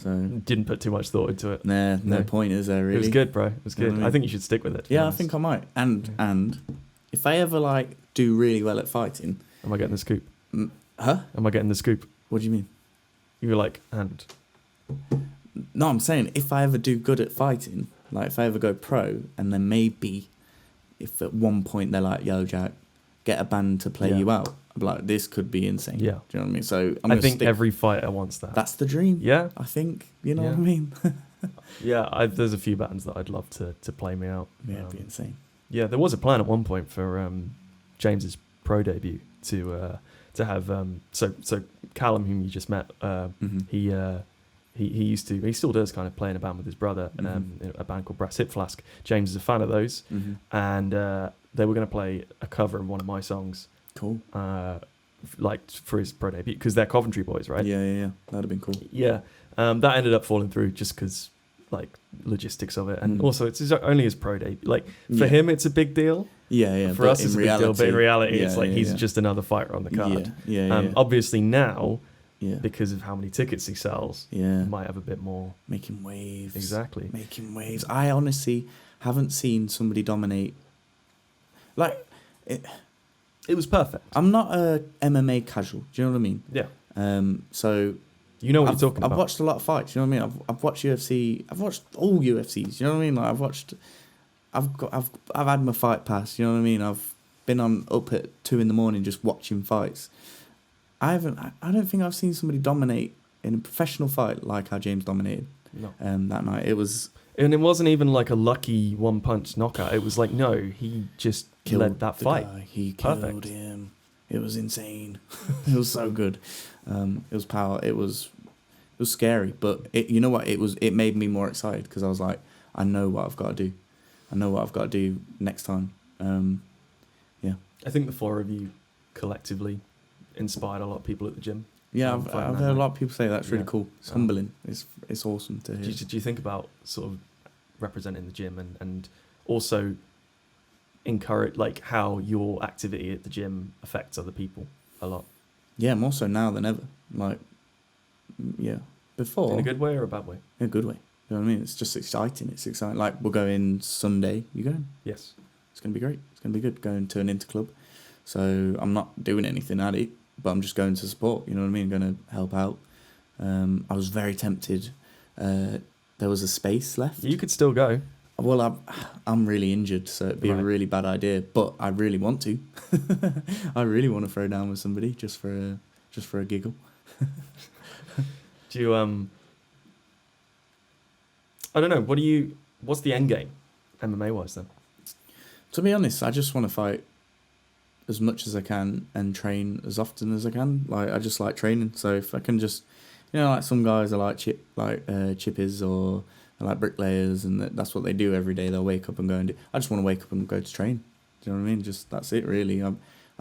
didn't put too much thought into it? Nah, no point, is there, really? It was good, bro. It was good. You know what I mean? I think you should stick with it. Yeah, I think I might. And if I ever like do really well at fighting... Am I getting the scoop? Huh? Am I getting the scoop? What do you mean? You were like, and... No, I'm saying if I ever do good at fighting, like if I ever go pro, and then maybe if at one point they're like, yo, Jack, get a band to play you out, I'd be like, this could be insane. Yeah. Do you know what I mean? So I think every fighter wants that. That's the dream. Yeah. I think, you know what I mean? Yeah, there's a few bands that I'd love to play me out. Yeah, it'd be insane. Yeah, there was a plan at one point for James's pro debut to have so Callum, whom you just met, he still does kind of play in a band with his brother, a band called Brass Hip Flask. James is a fan of those, and they were going to play a cover of one of my songs. Cool. Like for his pro debut, because they're Coventry boys, right? Yeah. That'd have been cool. Yeah, that ended up falling through just because like logistics of it, and also it's only his pro debut. Like for him, it's a big deal. Yeah. For us, it's a big deal, but in reality, it's like he's just another fighter on the card. Yeah. Obviously now. Yeah. Because of how many tickets he sells, he might have a bit more... Making waves. Exactly. Making waves. I honestly haven't seen somebody dominate... Like... It was perfect. I'm not a MMA casual, do you know what I mean? Yeah. So... You know what you're talking about. I've watched a lot of fights, you know what I mean? I've watched UFC... I've watched all UFCs, you know what I mean? Like, I've watched... I've had my fight pass, you know what I mean? I've been up at 2 a.m. just watching fights. I don't think I've seen somebody dominate in a professional fight like how James dominated. No. That night. It wasn't even like a lucky one punch knockout. It was like, no, he just led that fight. Guy. He killed him. It was insane. It was so good. It was power. It was scary, but you know what? It made me more excited because I was like, I know what I've got to do. I know what I've got to do next time. Yeah. I think the 4 of you collectively inspired a lot of people at the gym. Yeah, I've heard a lot of people say that's really cool. It's humbling. It's awesome to hear. Do you think about sort of representing the gym and also encourage like how your activity at the gym affects other people a lot? Yeah, more so now than ever. Like, yeah, before. In a good way or a bad way? In a good way. You know what I mean? It's just exciting. It's exciting. Like, we're going Sunday. You going? Yes. It's going to be great. It's going to be good going to an interclub. So I'm not doing anything at it, but I'm just going to support, you know what I mean? Going to help out. I was very tempted. There was a space left. You could still go. Well, I'm really injured, so it'd be a really bad idea, but I really want to. I really want to throw down with somebody just for a giggle. Do you, I don't know, what's the end game, MMA-wise then? To be honest, I just want to fight as much as I can and train as often as I can. Like, I just like training. So if I can just, like some guys are like chippies or like bricklayers, and that's what they do every day. They'll wake up and go and do. I just want to wake up and go to train. Do you know what I mean? Just that's it, really. I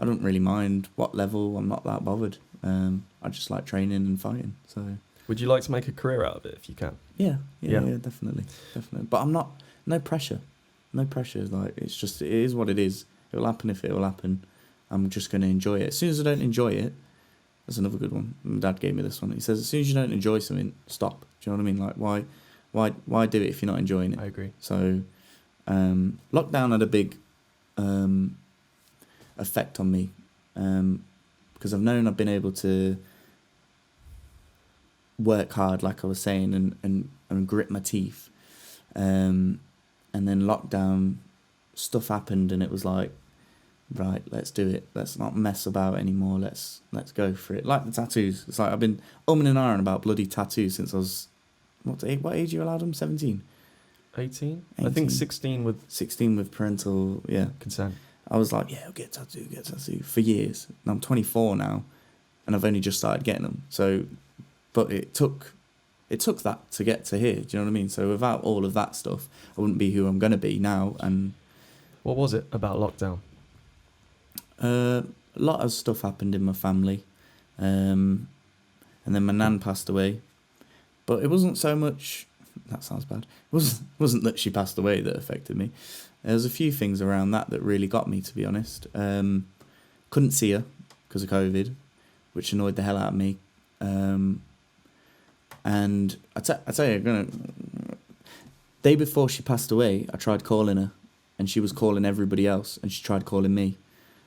don't really mind what level. I'm not that bothered. I just like training and fighting. So. Would you like to make a career out of it if you can? Yeah, definitely. But I'm not. No pressure. Like, it's just, it is what it is. It will happen if it will happen. I'm just going to enjoy it. As soon as I don't enjoy it, that's another good one. My dad gave me this one. He says, as soon as you don't enjoy something, stop. Do you know what I mean? Like, why do it if you're not enjoying it? I agree. So, lockdown had a big effect on me, because I've known I've been able to work hard, like I was saying, and grit my teeth. And then lockdown, stuff happened, and it was like, right, let's do it. Let's not mess about anymore. Let's go for it. Like the tattoos. It's like I've been umming and ahhing about bloody tattoos since I was, what age are you allowed them? 17? 18? I think 16 with... 16 with parental, consent. I was like, yeah, I'll get a tattoo for years. And I'm 24 now, and I've only just started getting them. So, but it took that to get to here. Do you know what I mean? So without all of that stuff, I wouldn't be who I'm going to be now. And what was it about lockdown? A lot of stuff happened in my family. And then my nan passed away. But it wasn't so much... That sounds bad. It wasn't that she passed away that affected me. There was a few things around that really got me, to be honest. Couldn't see her because of COVID, which annoyed the hell out of me. And I tell you, day before she passed away, I tried calling her, and she was calling everybody else, and she tried calling me,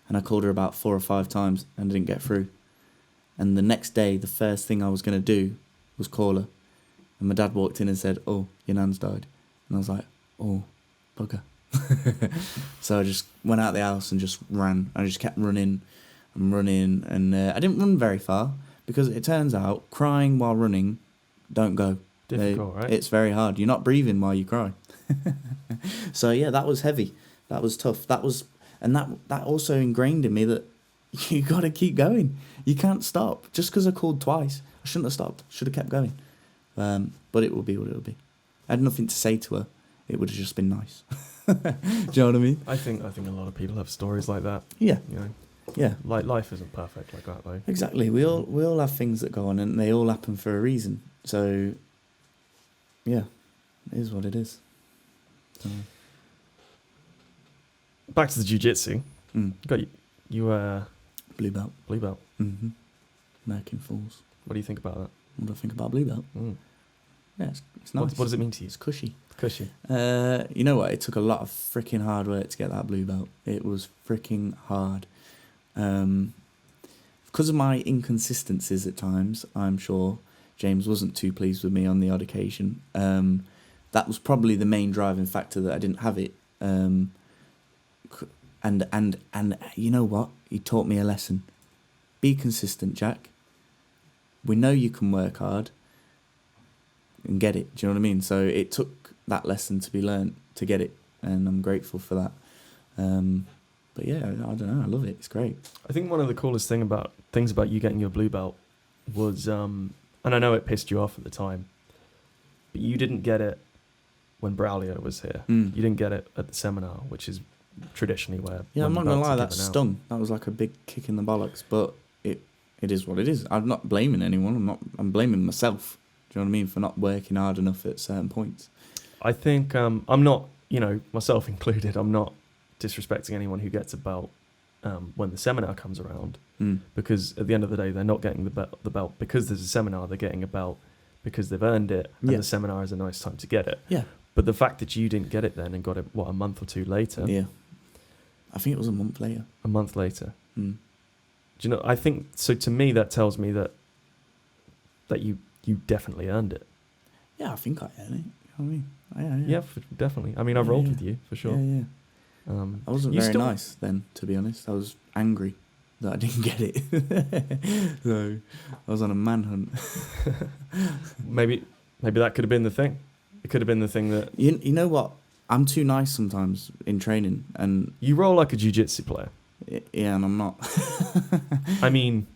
and I called her about 4 or 5 times and didn't get through. And the next day, the first thing I was going to do was call her, and my dad walked in and said, "Oh, your nan's died," and I was like, "Oh, bugger." So I just went out the house and just ran. I just kept running, and I didn't run very far because it turns out crying while running don't go. Difficult, right? It's very hard. You're not breathing while you cry. So yeah, that was heavy. That was tough. That also ingrained in me that you got to keep going. You can't stop. Just because I called twice, I shouldn't have stopped. Should have kept going. But it will be what it will be. I had nothing to say to her. It would have just been nice. Do you know what I mean? I think a lot of people have stories like that. Yeah. You know. Yeah. Like, life isn't perfect like that, though. Exactly. We all have things that go on, and they all happen for a reason. So, yeah, it is what it is. So. Back to the jiu-jitsu. Got you blue belt. Blue belt. Mm-hmm. American Falls. What do you think about that? What do I think about blue belt? Yeah, it's nice. What does it mean to you? It's cushy. Cushy. You know what? It took a lot of freaking hard work to get that blue belt. It was freaking hard. Because of my inconsistencies at times, I'm sure James wasn't too pleased with me on the odd occasion. That was probably the main driving factor that I didn't have it. And you know what? He taught me a lesson. Be consistent, Jack. We know you can work hard and get it. Do you know what I mean? So it took that lesson to be learnt to get it, and I'm grateful for that. But yeah, I don't know. I love it. It's great. I think one of the coolest things about you getting your blue belt was, and I know it pissed you off at the time, but you didn't get it when Braulio was here. You didn't get it at the seminar, which is traditionally where... Yeah, I'm not going to lie, that stung. That was like a big kick in the bollocks, but it is what it is. I'm not blaming anyone. I'm blaming myself. Do you know what I mean? For not working hard enough at certain points. I think I'm not, myself included, I'm not disrespecting anyone who gets a belt when the seminar comes around, because at the end of the day, they're not getting the belt because there's a seminar. They're getting a belt because they've earned it, and the seminar is a nice time to get it. Yeah. But the fact that you didn't get it then and got it, a month or two later? Yeah. I think it was a month later. A month later. Do you know, I think, so to me, that tells me that you definitely earned it. Yeah, I think I earned it. You know what I mean? Yeah. Definitely. I mean, I've rolled with you, for sure. Yeah. I wasn't very nice then, to be honest. I was angry that I didn't get it. So I was on a manhunt. Maybe that could have been the thing. It could have been the thing that... You know what? I'm too nice sometimes in training. And you roll like a jiu-jitsu player. Yeah, and I'm not. I mean,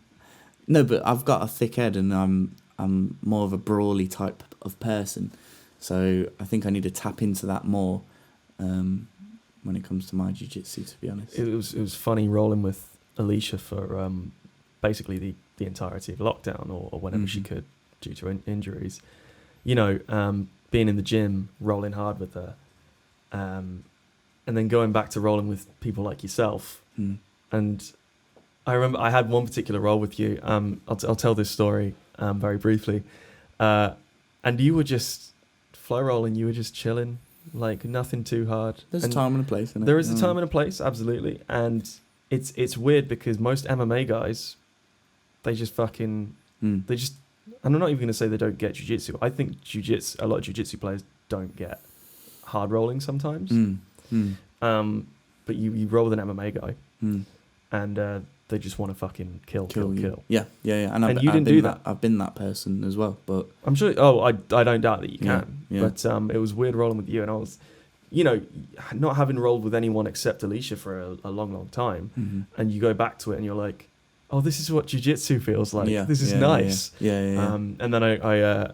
no, but I've got a thick head, and I'm more of a brawly type of person, so I think I need to tap into that more when it comes to my jiu-jitsu, to be honest. it was funny rolling with Alicia for basically the entirety of lockdown or whenever she could due to injuries. You know, being in the gym, rolling hard with her, and then going back to rolling with people like yourself. And I remember I had one particular roll with you. I'll tell this story very briefly. And you were just flow rolling. You were just chilling, like nothing too hard. There's a time and a place, isn't it? There is a time and a place, absolutely. And it's weird because most MMA guys, they just fucking they just. And I'm not even going to say they don't get jiu-jitsu. I think a lot of jiu-jitsu players don't get hard rolling sometimes. But you roll with an MMA guy, and they just want to fucking kill. Yeah. And you didn't do that. I've been that person as well, but I'm sure. Oh, I don't doubt that you can. Yeah. But it was weird rolling with you, and I was, you know, not having rolled with anyone except Alicia for a long time, and you go back to it, and you're like, oh, this is what jiu-jitsu feels like. Yeah, this is nice. Yeah. And then I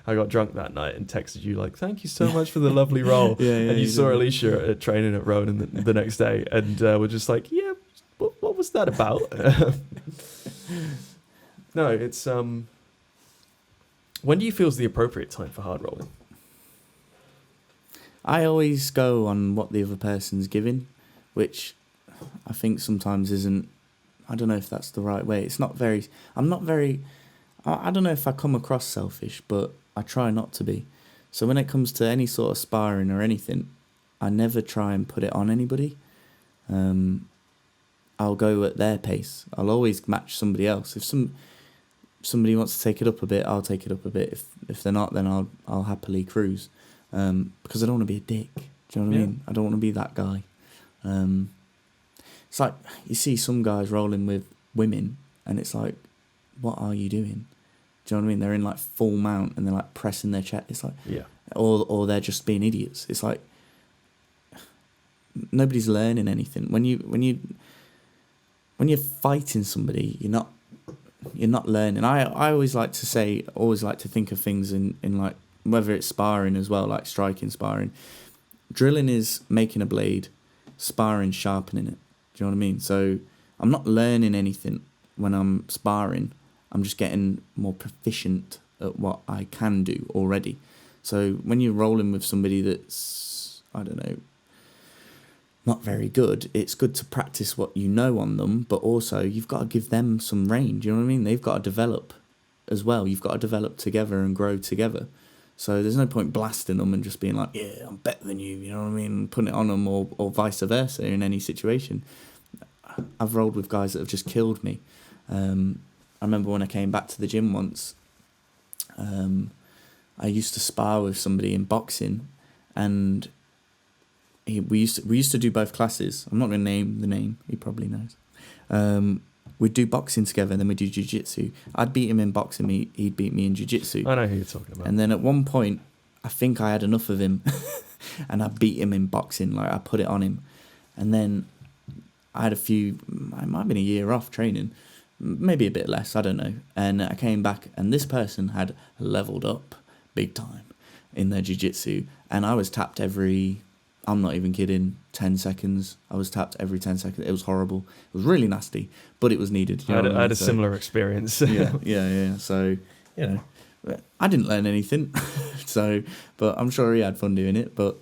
got drunk that night and texted you like, thank you so much for the lovely roll. And you saw Alicia at training at Ronan the next day, and we're just like, yeah, what was that about? No, it's when do you feel is the appropriate time for hard rolling? I always go on what the other person's giving, which I think sometimes isn't. I don't know if that's the right way. It's not very. I'm not very. I don't know if I come across selfish, but I try not to be. So when it comes to any sort of sparring or anything, I never try and put it on anybody. I'll go at their pace. I'll always match somebody else. If somebody wants to take it up a bit, I'll take it up a bit. If they're not, then I'll happily cruise. Because I don't want to be a dick. Do you know what I mean? I don't want to be that guy. It's like you see some guys rolling with women, and it's like, what are you doing? Do you know what I mean? They're in like full mount and they're like pressing their chest. It's like, or they're just being idiots. It's like nobody's learning anything. When you're fighting somebody, you're not learning. I always like to think of things in like whether it's sparring as well, like striking, sparring. Drilling is making a blade, sparring, sharpening it. Do you know what I mean? So I'm not learning anything when I'm sparring. I'm just getting more proficient at what I can do already. So when you're rolling with somebody that's, I don't know, not very good, it's good to practice what you know on them, but also you've got to give them some range. You know what I mean? They've got to develop as well. You've got to develop together and grow together. So there's no point blasting them and just being like, yeah, I'm better than you, you know what I mean? Putting it on them or vice versa in any situation. I've rolled with guys that have just killed me. I remember when I came back to the gym once, I used to spar with somebody in boxing, and we used to do both classes. I'm not going to name the name, he probably knows. We'd do boxing together, and then we'd do jiu-jitsu. I'd beat him in boxing, he'd beat me in jiu-jitsu. I know who you're talking about. And then at one point, I think I had enough of him, and I beat him in boxing. Like, I put it on him. And then I had it might have been a year off training, maybe a bit less, I don't know. And I came back, and this person had leveled up big time in their jiu-jitsu. And I was tapped every, I'm not even kidding, 10 seconds. I was tapped every 10 seconds. It was horrible. It was really nasty, but it was needed. I had a similar experience. Yeah. So, you know, I didn't learn anything. But I'm sure he had fun doing it. But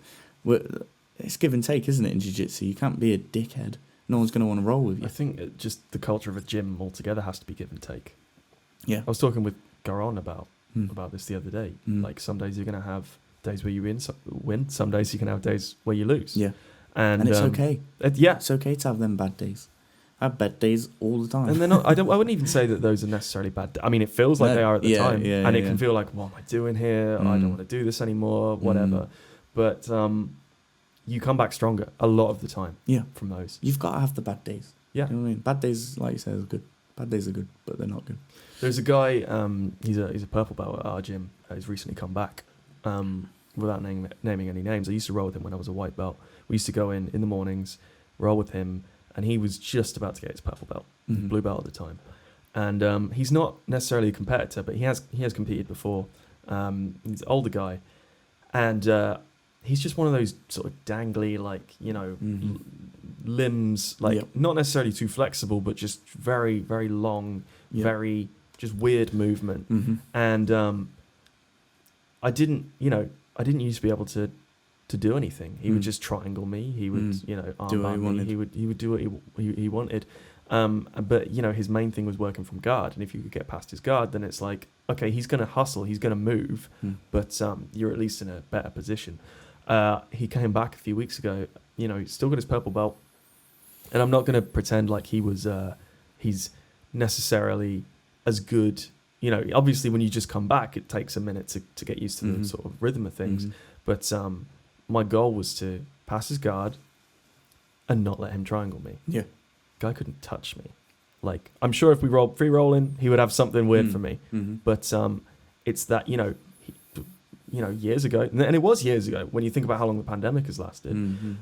it's give and take, isn't it, in jiu-jitsu? You can't be a dickhead. No one's going to want to roll with you. I think just the culture of a gym altogether has to be give and take. Yeah. I was talking with Garon about this the other day. Like, some days you're going to have days where you win. Some days you can have days where you lose. Yeah. And it's okay. Yeah. It's okay to have them bad days. I have bad days all the time. And they're not, I wouldn't even say that those are necessarily bad. I mean, it feels like they are at the time. And it can feel like, what am I doing here? I don't want to do this anymore, whatever. But you come back stronger a lot of the time from those. You've got to have the bad days. Yeah. You know what I mean? Bad days, like you said, are good. Bad days are good, but they're not good. There's a guy, he's a purple belt at our gym. He's recently come back. Without naming any names, I used to roll with him when I was a white belt. We used to go in the mornings, roll with him, and he was just about to get his purple belt, Mm-hmm. blue belt at the time. And he's not necessarily a competitor, but he has competed before. He's an older guy, and he's just one of those sort of dangly, like, you know, Mm-hmm. limbs, like Yep. not necessarily too flexible, but just very, very long, Yep. very just weird movement. Mm-hmm. And I didn't used to be able to do anything. He would just triangle me. He would, you know, Do what he armbar me. wanted. He would do what he wanted. But you know, his main thing was working from guard, and if you could get past his guard, then it's like, okay, he's going to hustle, he's going to move, but you're at least in a better position. He came back a few weeks ago. You know, he's still got his purple belt, and I'm not going to pretend like he's necessarily as good. You know, obviously when you just come back, it takes a minute to get used to the sort of rhythm of things. But my goal was to pass his guard and not let him triangle me. Yeah. Guy couldn't touch me. Like, I'm sure if we rolled free rolling, he would have something weird for me. Mm-hmm. But it's that, you know, years ago, and it was years ago when you think about how long the pandemic has lasted.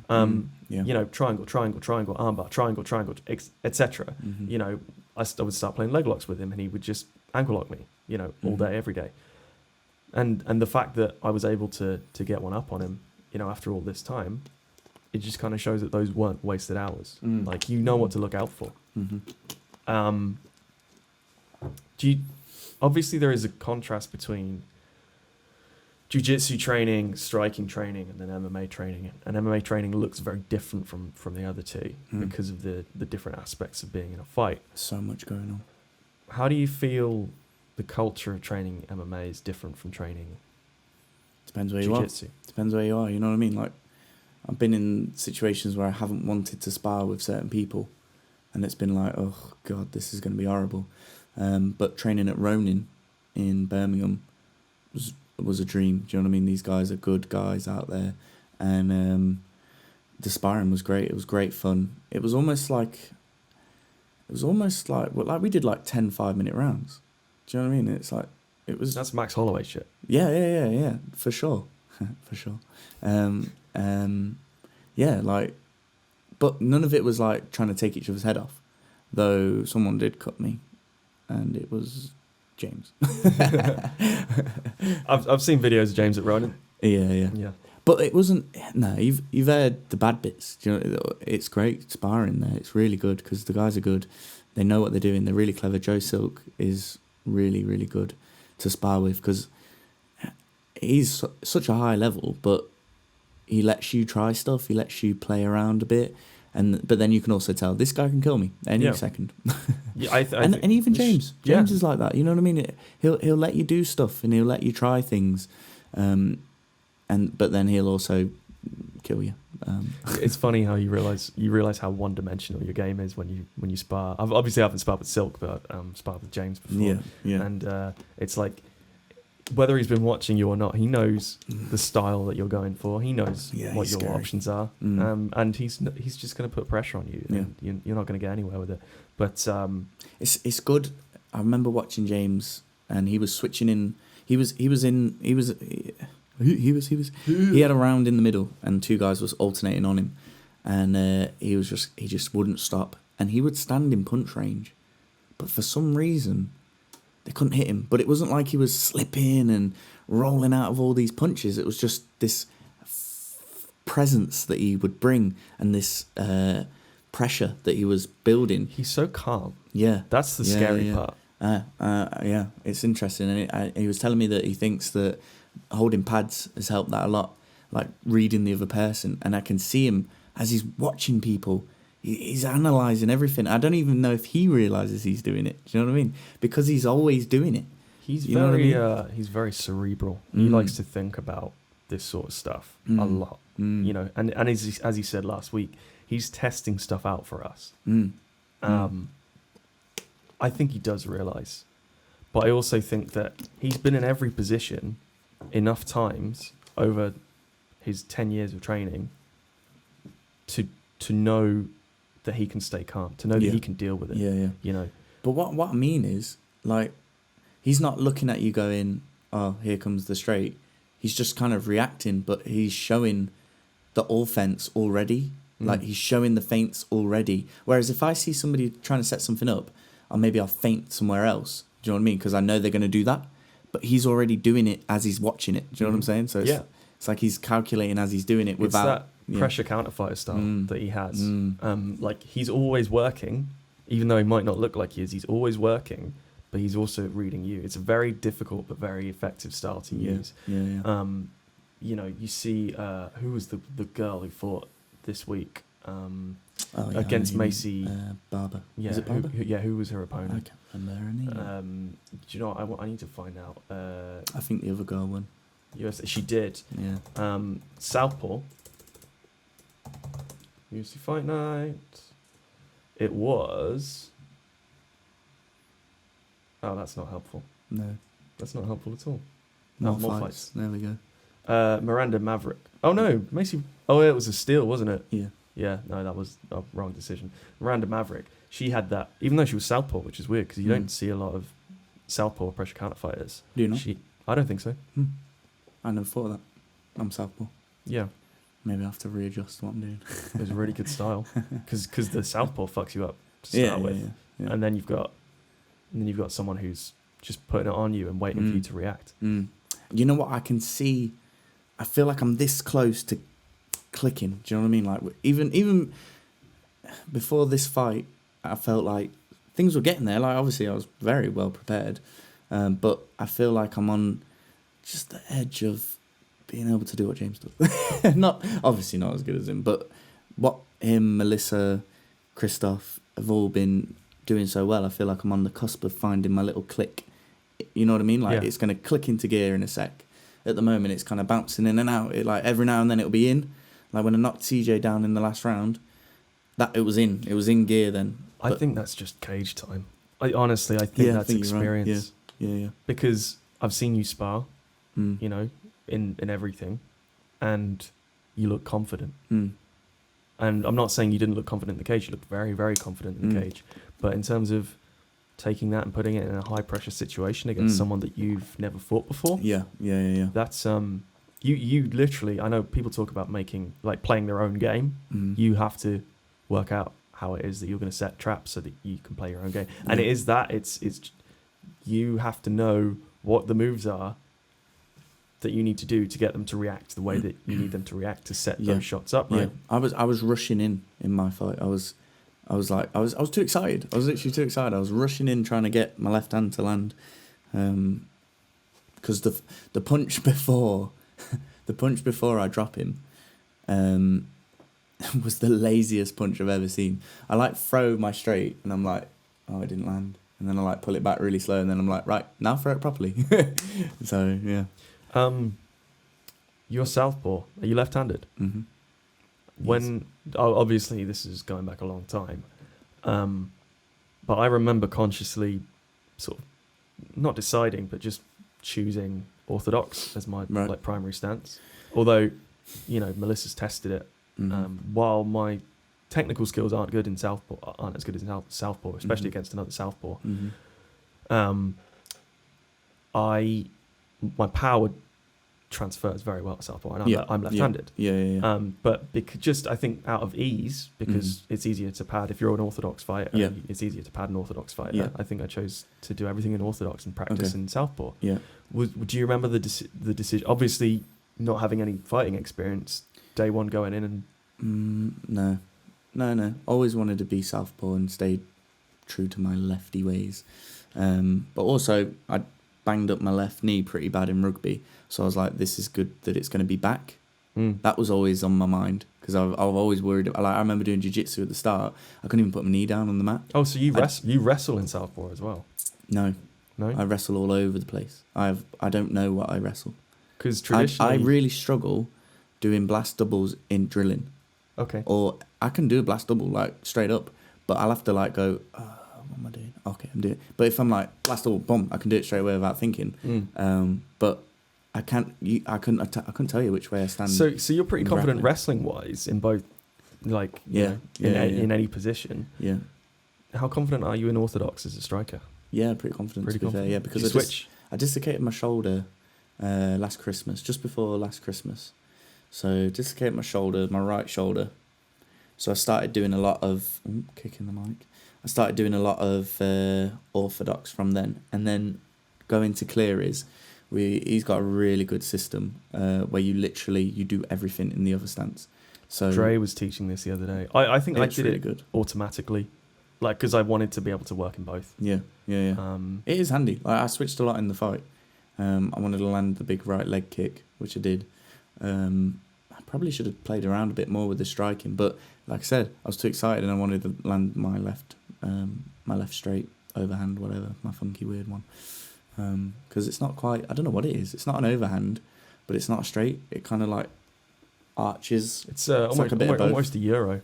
Yeah. You know, triangle, armbar, triangle, etc. You know, I would start playing leg locks with him, and he would just ankle lock me, you know, all day, every day. And the fact that I was able to get one up on him, you know, after all this time, it just kind of shows that those weren't wasted hours. Like, you know what to look out for. Obviously there is a contrast between jiu-jitsu training, striking training, and then MMA training. And MMA training looks very different from the other two because of the different aspects of being in a fight. So much going on. How do you feel the culture of training MMA is different from training Depends where jiu-jitsu? you are. Depends where you are, you know what I mean? Like, I've been in situations where I haven't wanted to spar with certain people, and it's been like, oh God, this is going to be horrible. But training at Ronin in Birmingham was a dream. Do you know what I mean? These guys are good guys out there, and the sparring was great. It was great fun. It was almost like we did like 10 5-minute rounds. Do you know what I mean? It's like That's Max Holloway shit. Yeah, for sure, for sure. Yeah, like, but none of it was like trying to take each other's head off. Though someone did cut me, and it was James. I've seen videos of James at Ronin. Yeah. But it wasn't. No, you've heard the bad bits. Do you know, it's great sparring there. It's really good because the guys are good. They know what they're doing. They're really clever. Joe Silk is really, really good to spar with because he's such a high level, but he lets you try stuff. He lets you play around a bit, but then you can also tell this guy can kill me any second. Yeah, and even James is like that. You know what I mean? He'll let you do stuff and he'll let you try things, but then he'll also kill you. It's funny how you realize how one dimensional your game is when you spar. I haven't sparred with Silk, but sparred with James before. Yeah. And it's like, whether he's been watching you or not, he knows the style that you're going for. He knows what your options are, and he's just going to put pressure on you. And you're not going to get anywhere with it. But it's good. I remember watching James, and he was switching in. He had a round in the middle, and two guys was alternating on him, and he just wouldn't stop, and he would stand in punch range, but for some reason they couldn't hit him. But it wasn't like he was slipping and rolling out of all these punches. It was just this presence that he would bring, and this pressure that he was building. He's so calm. Yeah, that's the scary part. Yeah, it's interesting, and he was telling me that he thinks that holding pads has helped that a lot, like reading the other person, and I can see him as he's watching people. He's analysing everything. I don't even know if he realises he's doing it. Do you know what I mean? Because he's always doing it. He's very cerebral. He likes to think about this sort of stuff a lot. You know, and as he said last week, he's testing stuff out for us. I think he does realise, but I also think that he's been in every position enough times over his 10 years of training to know that he can stay calm, to know that he can deal with it. You know. But what I mean is, like, he's not looking at you going, oh, here comes the straight. He's just kind of reacting, but he's showing the offense already. Like, he's showing the feints already. Whereas if I see somebody trying to set something up, or maybe I'll feint somewhere else. Do you know what I mean? Because I know they're going to do that. But he's already doing it as he's watching it. Do you know what I'm saying? So it's like he's calculating as he's doing it without... It's that pressure counterfire style that he has. Like, he's always working, even though he might not look like he is. He's always working, but he's also reading you. It's a very difficult but very effective style to use. You know, you see... who was the girl who fought this week against Macy? Barber. Yeah, Is it Barber? Who was her opponent? I can't remember her name. Do you know what? I need to find out. I think the other girl won. She did. Yeah. Southpaw. UFC Fight Night. It was... Oh, that's not helpful. No. That's not helpful at all. More fights. There we go. Miranda Maverick. Oh, no. Macy... Oh, it was a steal, wasn't it? Yeah. Yeah, no, that was a wrong decision. Miranda Maverick, she had that, even though she was southpaw, which is weird, because you don't see a lot of southpaw pressure counter fighters. Do you not? I don't think so. I never thought of that. I'm southpaw. Yeah. Maybe I have to readjust what I'm doing. It was a really good style, because the southpaw fucks you up to start with. Yeah. And then you've got someone who's just putting it on you and waiting for you to react. You know what I can see? I feel like I'm this close to clicking. Do you know what I mean? Like, even before this fight, I felt like things were getting there. Like, obviously I was very well prepared, but I feel like I'm on just the edge of being able to do what James does. Not obviously not as good as him, but what him, Melissa, Christoph have all been doing so well. I feel like I'm on the cusp of finding my little click. You know what I mean? Like, it's going to click into gear in a sec. At the moment, it's kind of bouncing in and out. It, like, every now and then it'll be in. Like, when I knocked CJ down in the last round, that it was in. It was in gear then. I think that's just cage time. Honestly, I think that's experience. Right. Yeah. Because I've seen you spar, you know, in everything, and you look confident. And I'm not saying you didn't look confident in the cage. You looked very, very confident in the cage. But in terms of taking that and putting it in a high pressure situation against someone that you've never fought before, that's you literally, I know people talk about playing their own game. You have to work out how it is that you're going to set traps so that you can play your own game. And it is that it's you have to know what the moves are that you need to do to get them to react the way that you need them to react to set those shots up, right? I was rushing in my fight. I was too excited. I was literally too excited. I was rushing in trying to get my left hand to land, because the punch before I drop him was the laziest punch I've ever seen. I throw my straight and I'm like, oh, it didn't land, and then I pull it back really slow, and then I'm like, right, now throw it properly. So yeah. You're southpaw. Are you left-handed? When obviously this is going back a long time, but I remember consciously sort of not deciding, but just choosing orthodox as my primary stance. Although, you know, Melissa's tested it. While my technical skills aren't as good in southpaw, especially against another southpaw, my power transfers very well to southpaw, and I'm left-handed. But I think out of ease, because it's easier to pad if you're an orthodox fighter. It's easier to pad an orthodox fighter. I think I chose to do everything in orthodox and practice in southpaw. Do you remember the decision? Obviously, not having any fighting experience, day one going in and no. Always wanted to be southpaw and stayed true to my lefty ways. But also, I banged up my left knee pretty bad in rugby, so I was like, this is good that it's going to be back. That was always on my mind, because I've always worried. I remember doing jiu-jitsu at the start. I couldn't even put my knee down on the mat. Oh, so you wrestle in southpaw as well? No, I wrestle all over the place. I don't know what I wrestle, because traditionally I really struggle doing blast doubles in drilling. Okay. Or I can do a blast double like straight up, but I'll have to go, what am I doing? Okay, I'm doing it. But if I'm like blast double, boom, I can do it straight away without thinking. But I can't. I couldn't tell you which way I stand. So you're pretty confident wrestling wise in both, in any position. Yeah. How confident are you in orthodox as a striker? Yeah, pretty confident. Fair. Yeah, because I dislocated my shoulder just before last Christmas. So dislocated my shoulder, my right shoulder. So I started doing a lot of kicking the mic. I started doing a lot of orthodox from then, and then going to Cleary's. He's got a really good system where you do everything in the other stance. So Dre was teaching this the other day. I think I did it good automatically, like because I wanted to be able to work in both. Yeah. It is handy. Like, I switched a lot in the fight. I wanted to land the big right leg kick, which I did. I probably should have played around a bit more with the striking, but like I said, I was too excited and I wanted to land my left straight overhand, whatever, my funky weird one. Because it's not quite, I don't know what it is. It's not an overhand, but it's not a straight. It kind of like arches. It's like a bit almost a euro.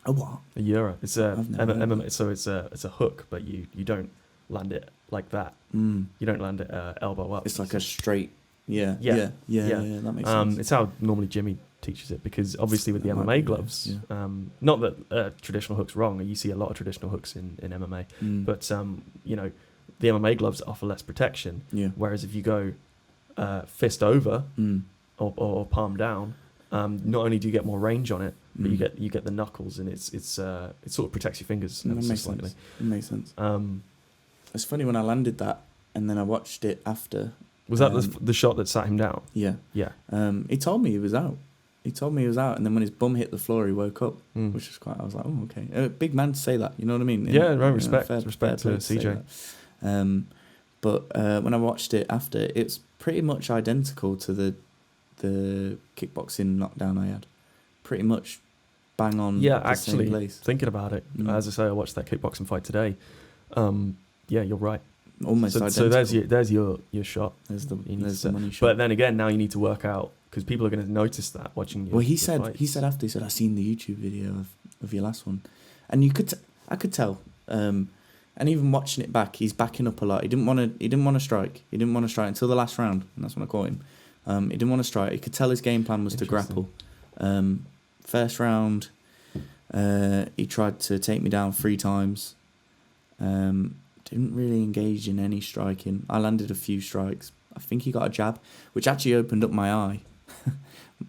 A what? A euro. It's MMA, so it's a hook, but you don't land it like that. You don't land it elbow up. It's like a straight. Yeah. That makes sense. It's how normally Jimmy teaches it, because obviously with the MMA gloves, not that traditional hook's wrong. You see a lot of traditional hooks in MMA, but the MMA gloves offer less protection. Yeah. Whereas if you go fist over or palm down, not only do you get more range on it, but you get the knuckles, and it sort of protects your fingers slightly. It makes sense. It's funny when I landed that, and then I watched it after. Was that the shot that sat him down? Yeah. Yeah. He told me he was out. And then when his bum hit the floor, he woke up, which was quite. I was like, oh, okay. Big man to say that. You know what I mean? Yeah, respect to CJ. But when I watched it after, it's pretty much identical to the kickboxing knockdown I had. Pretty much bang on. Yeah, the same actually, place. Thinking about it, as I say, I watched that kickboxing fight today. Yeah, you're right. Almost identical. So there's your shot. There's the money shot. But then again, now you need to work out, because people are going to notice that watching you. Well, he said after, I seen the YouTube video of your last one, and I could tell. And even watching it back, he's backing up a lot. He didn't want to strike. He didn't want to strike until the last round, and that's when I caught him. He didn't want to strike. He could tell his game plan was to grapple. First round, he tried to take me down 3 times. Didn't really engage in any striking. I landed a few strikes. I think he got a jab, which actually opened up my eye.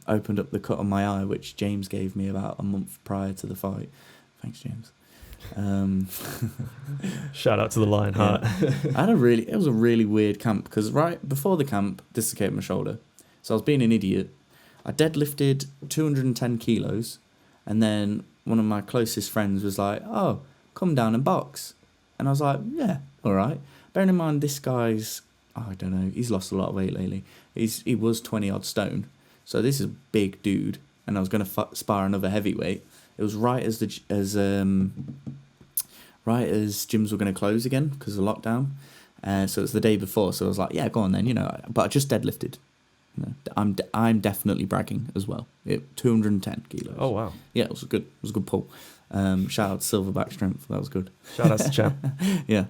Opened up the cut on my eye, which James gave me about a month prior to the fight. Thanks, James. Shout out to the Lionheart. Yeah. It was a really weird camp, because right before the camp, dislocated my shoulder. So I was being an idiot. I deadlifted 210 kilos, and then one of my closest friends was like, oh, come down and box. And I was like, yeah, all right. Bearing in mind, this guy's, I don't know, he's lost a lot of weight lately. He was 20 odd stone. So this is a big dude, and I was going to spar another heavyweight. It was right as gyms were going to close again because of lockdown. So it was the day before. So I was like, yeah, go on then, But I just deadlifted. I'm definitely bragging as well. 210 kilos. Oh wow. Yeah, it was a good pull. Shout out to Silverback Strength. That was good. Shout out to Champ. Yeah.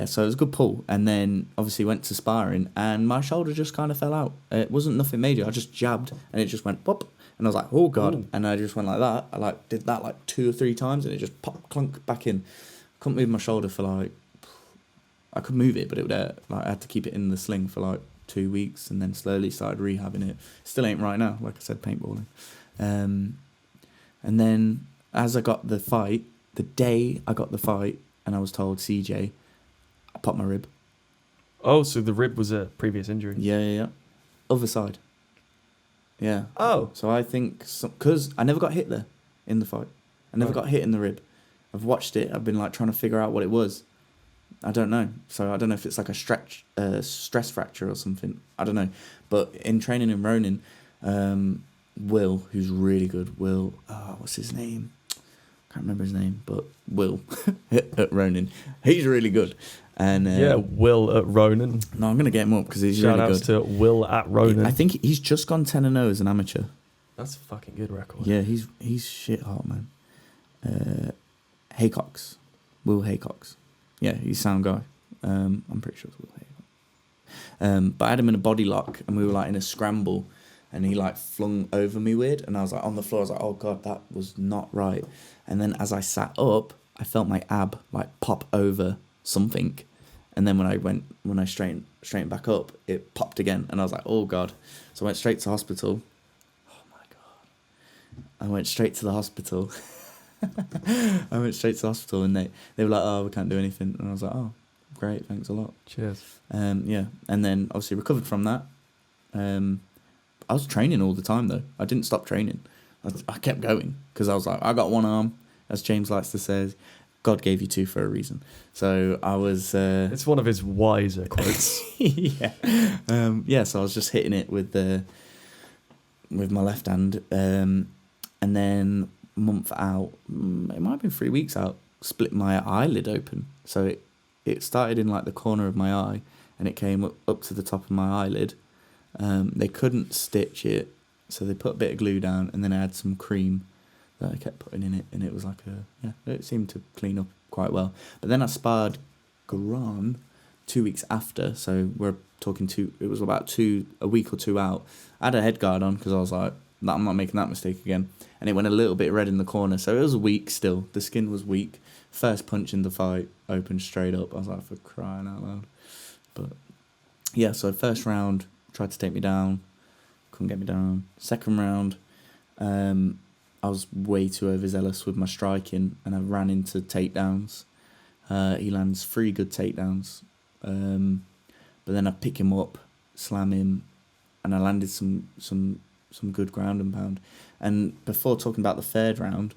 So it was a good pull. And then obviously went to sparring, and my shoulder just kind of fell out. It wasn't nothing major. I just jabbed, and it just went pop. And I was like, oh God. Ooh. And I just went like that. I did that 2 or 3 times, and it just pop, clunk back in. Couldn't move my shoulder for I could move it, but it would I had to keep it in the sling for 2 weeks, and then slowly started rehabbing it. Still ain't right now, like I said, paintballing. And then as I got the fight, the day I got the fight, and I was told, CJ, I popped my rib. Oh, so the rib was a previous injury? Yeah. Other side. Yeah. Oh. So I think, because I never got hit there in the fight. I never got hit in the rib. I've watched it. I've been trying to figure out what it was. I don't know. So I don't know if it's like a stress fracture or something. I don't know. But in training in Ronin, Will, who's really good, what's his name? Can't remember his name, but Will at Ronin. He's really good. And Will at Ronin. No, I'm going to get him up because he's really good. Shout out to Will at Ronin. I think he's just gone 10-0 as an amateur. That's a fucking good record. Yeah, he's shit hot, man. Haycox. Will Haycox. Yeah, he's a sound guy. I'm pretty sure it's Will Haycox. But I had him in a body lock, and we were in a scramble, and he flung over me weird, and I was on the floor. I was like, oh God, that was not right. And then as I sat up, I felt my ab pop over something, and then when I straightened back up, it popped again, and I was like, oh God. So I went straight to hospital. Oh my God. I went straight to the hospital. And they were like, oh, we can't do anything. And I was like, oh, great, thanks a lot. Cheers. Yeah, and then obviously recovered from that. I was training all the time though. I didn't stop training. I kept going because I was like, I got one arm, as James likes to say. God gave you two for a reason. So I was. It's one of his wiser quotes. Yeah. So I was just hitting it with my left hand, and then a month out, it might have been 3 weeks out, split my eyelid open. So it started in like the corner of my eye, and it came up to the top of my eyelid. They couldn't stitch it, so they put a bit of glue down, and then I had some cream that I kept putting in it, and it was like it seemed to clean up quite well. But then I sparred Garan 2 weeks after, so we're talking it was about a week or two out. I had a head guard on because I was like, I'm not making that mistake again, and it went a little bit red in the corner, so it was weak still. The skin was weak. First punch in the fight, opened straight up. I was like, for crying out loud. But yeah, so first round, tried to take me down, couldn't get me down. Second round, I was way too overzealous with my striking, and I ran into takedowns. He lands 3 good takedowns, but then I pick him up, slam him, and I landed some good ground and pound. And before talking about the third round,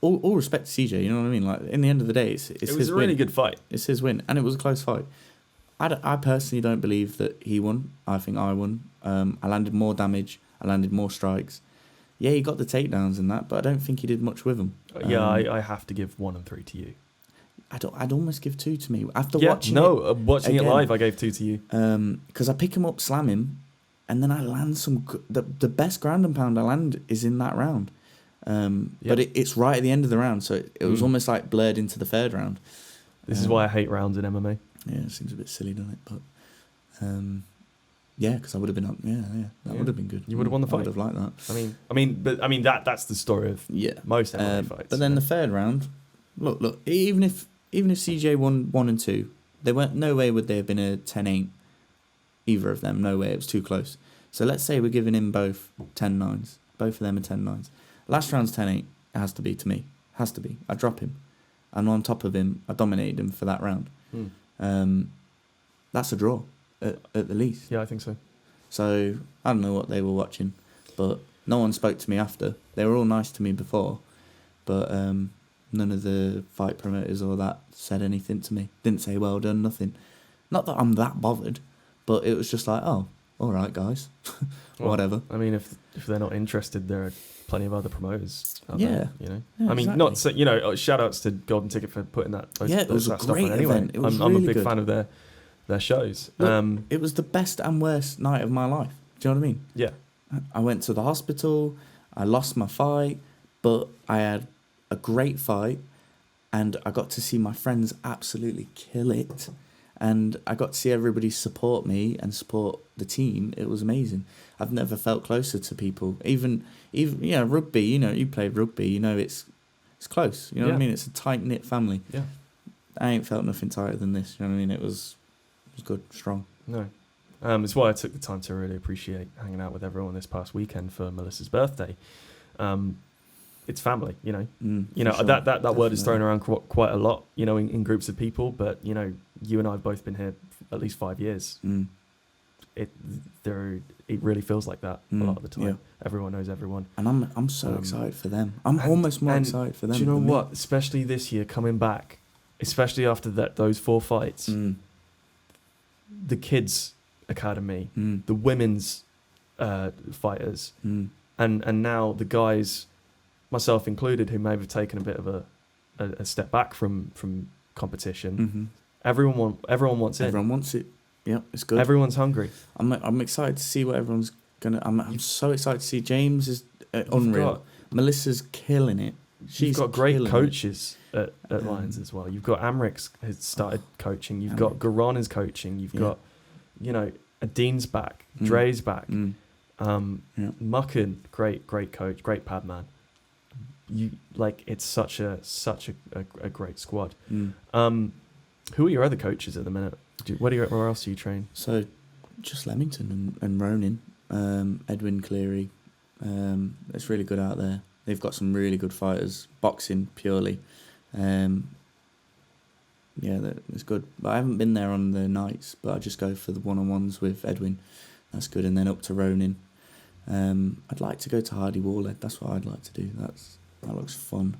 all respect to CJ, you know what I mean? Like, in the end of the day, it's his win. It was a really good fight. It's his win, and it was a close fight. I personally don't believe that he won. I think I won. I landed more damage. I landed more strikes. Yeah, he got the takedowns and that, but I don't think he did much with them. Yeah, I have to give 1 and 3 to you. I'd almost give 2 to me after watching it live. I gave 2 to you. Because I pick him up, slam him, and then I land the best ground and pound I land is in that round. But it's right at the end of the round, so it was almost like blurred into the third round. This is why I hate rounds in MMA. Yeah, it seems a bit silly, doesn't it? But yeah, because I would have been up. That would have been good. You would have won the fight. I would have liked that. I mean, that's the story of most MMA fights. But then the third round, look. Even if CJ won 1 and 2, they weren't. No way would they have been a 10-8. Either of them, no way. It was too close. So let's say we're giving him both 10-9s. Both of them are 10-9s. Last round's 10-8. It has to be to me. Has to be. I drop him, and on top of him, I dominated him for that round. That's a draw at the least. Yeah, I think so. So I don't know what they were watching, but no one spoke to me after. They were all nice to me before, but none of the fight promoters or that said anything to me. Didn't say well done, nothing. Not that I'm that bothered, but it was just like, oh, all right, guys, whatever. I mean, if they're not interested, there are plenty of other promoters out there, you know. Yeah, I mean, exactly. not so, you know. Shout outs to Golden Ticket for putting that. It was a great event. It was I'm really a big good. fan of their shows. Look, it was the best and worst night of my life. Do you know what I mean? Yeah. I went to the hospital. I lost my fight, but I had a great fight, and I got to see my friends absolutely kill it, and I got to see everybody support me and support the team. It was amazing. I've never felt closer to people. Even rugby. You know, you played rugby. You know, it's close. You know what I mean? It's a tight knit family. Yeah. I ain't felt nothing tighter than this. You know what I mean? It was good, strong. No. It's why I took the time to really appreciate hanging out with everyone this past weekend for Melissa's birthday. It's family, you know. Sure. that word is thrown around quite a lot, you know, in groups of people. But you know, you and I have both been here at least 5 years. It really feels like that a lot of the time. Yeah. Everyone knows everyone, and I'm so excited for them. I'm almost more excited for them. Do you know what? Especially this year, coming back, especially after those 4 fights, the kids' academy, the women's fighters, and now the guys, myself included, who may have taken a bit of a step back from competition. Everyone wants it. Everyone wants it. Yeah, it's good. Everyone's hungry. I'm excited to see what everyone's gonna. I'm so excited to see. James is unreal. Melissa's killing it. She's got great coaches at Lions as well. You've got Amric has started coaching. You've got Garan is coaching. You've got, you know, Dean's back. Dre's back. Mucken, great coach, great pad man. You like, it's such a great squad. Who are your other coaches at the minute? Where else do you train? So, just Leamington and Ronin, Edwin Cleary, It's really good out there. They've got some really good fighters, boxing purely. It's good. But I haven't been there on the nights, but I just go for the one-on-ones with Edwin. That's good. And then up to Ronin. I'd like to go to Hardy Warled. That's what I'd like to do. That looks fun.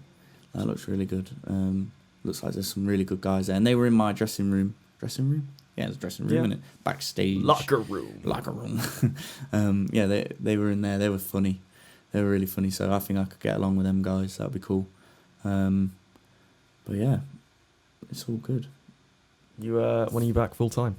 That looks really good. Looks like there's some really good guys there. And they were in my dressing room. Dressing room? Yeah, it's a dressing room, innit? Backstage. Locker room. They were in there. They were funny. They were really funny. So I think I could get along with them guys. That'd be cool. But yeah, it's all good. You when are you back full time?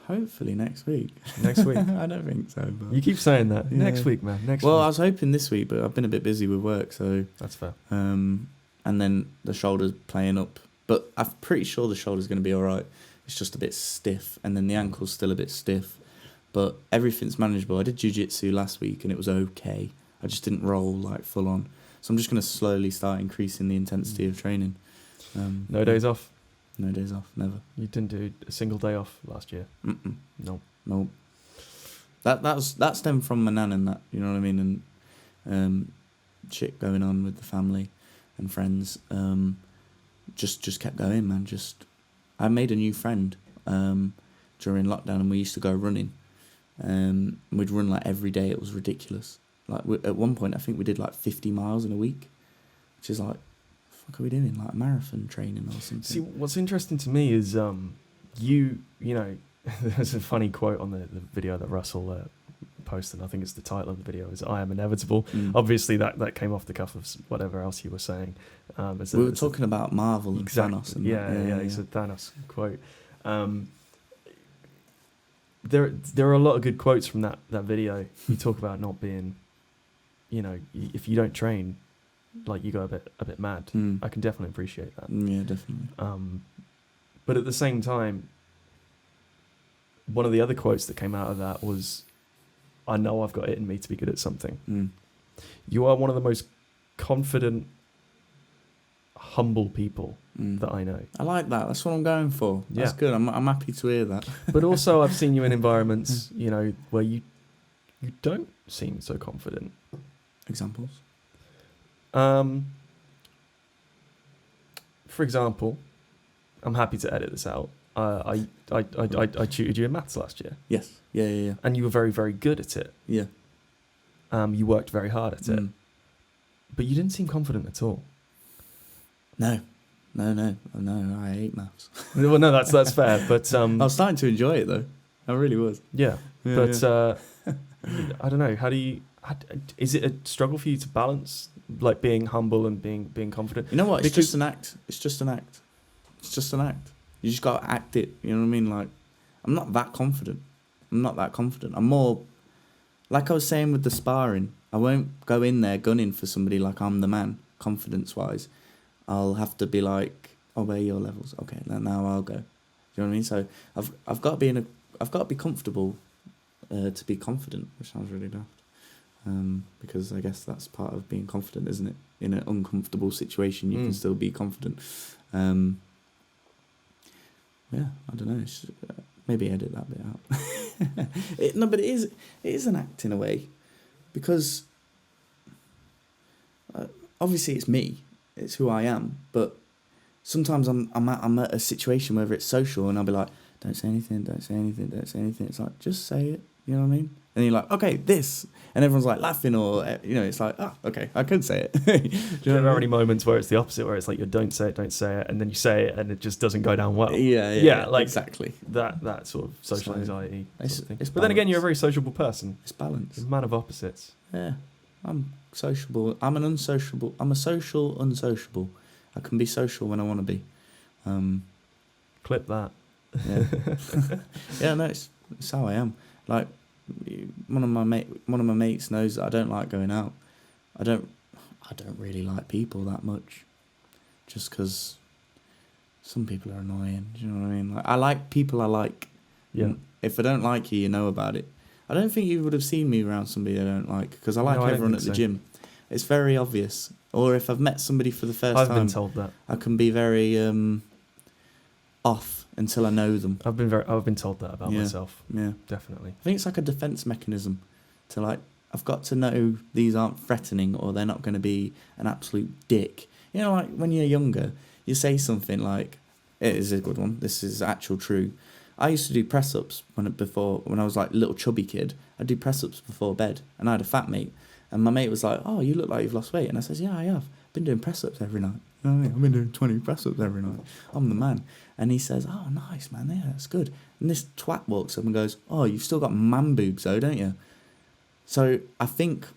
Hopefully next week. Next week? I don't think so. But you keep saying that. Yeah. Next week, man. Next well, week. I was hoping this week, but I've been a bit busy with work, so... That's fair. And then the shoulder's playing up. But I'm pretty sure the shoulder's going to be all right. It's just a bit stiff, and then the ankle's still a bit stiff. But everything's manageable. I did jiu-jitsu last week, and it was okay. I just didn't roll, like, full on. So I'm just going to slowly start increasing the intensity of training. No days off? No days off, never. You didn't do a single day off last year? Mm-mm. No. That stemmed from my nan and that, you know what I mean? And shit going on with the family and friends. Just kept going, man. I made a new friend during lockdown, and we used to go running. We'd run like every day. It was ridiculous. Like at one point, I think we did like 50 miles in a week, which is like, what are we doing? Like marathon training or something? See, what's interesting to me is you know, there's a funny quote on the video that Russell posted. I think it's the title of the video is "I am inevitable." Obviously, that came off the cuff of whatever else you were saying. We were talking about Marvel and Thanos. And yeah. It's a Thanos quote. There are a lot of good quotes from that video. You talk about not being, you know, if you don't train, like you go a bit mad. I can definitely appreciate that. Yeah, definitely. But at the same time, one of the other quotes that came out of that was, "I know I've got it in me to be good at something." You are one of the most confident, humble people that I know. I like that. That's what I'm going for. That's good. I'm happy to hear that. But also, I've seen you in environments, you know, where you don't seem so confident. Examples? For example, I'm happy to edit this out. I tutored you in maths last year. Yes. Yeah. And you were very, very good at it. Yeah. You worked very hard at it. But you didn't seem confident at all. No, I hate maths. Well, no, that's fair. But I was starting to enjoy it though. I really was. Yeah. I don't know. Is it a struggle for you to balance, like being humble and being confident? You know what? It's just an act. It's just an act. You just got to act it. You know what I mean? Like, I'm not that confident. I'm more, like I was saying with the sparring, I won't go in there gunning for somebody like I'm the man, confidence-wise. I'll have to be like, obey your levels. Okay, now I'll go. You know what I mean? So I've got to be comfortable to be confident, which sounds really daft. Because I guess that's part of being confident, isn't it? In an uncomfortable situation, you can still be confident. Yeah, I don't know. Maybe edit that bit out. But it is an act in a way, because obviously it's me, it's who I am. But sometimes I'm at a situation where it's social, and I'll be like, don't say anything. It's like, just say it. You know what I mean? And you're like, okay, this. And everyone's like laughing, or, you know, it's like, okay, I could say it. There are any moments where it's the opposite, where it's like, you don't say it, and then you say it, and it just doesn't go down well. Yeah, like exactly. That sort of social anxiety sort of thing. It's but then again, you're a very sociable person. It's balance. You're a man of opposites. Yeah, I'm sociable. I'm a social unsociable. I can be social when I want to be. Clip that. Yeah. Yeah, no, it's how I am. Like, one of my mates knows that I don't like going out. I don't really like people that much, just because some people are annoying. Do you know what I mean? Like, I like people I like. Yeah. If I don't like you, you know about it. I don't think you would have seen me around somebody I don't like, because I like everyone at the gym. It's very obvious. Or if I've met somebody for the first time, I've been told that. I can be very off until I know them. I've been told that about myself. Yeah, definitely. I think it's like a defense mechanism to like I've got to know these aren't threatening or they're not going to be an absolute dick. You know, like when you're younger, you say something like, it is a good one, this is actual true. I used to do press-ups when I was like a little chubby kid. I'd do press-ups before bed, and I had a fat mate. And my mate was like, oh, you look like you've lost weight. And I says, yeah, I have. Been doing press-ups every night. You know what I mean? I've been doing 20 press-ups every night. I'm the man. And he says, oh, nice, man. Yeah, that's good. And this twat walks up and goes, oh, you've still got man boobs though, don't you? So I think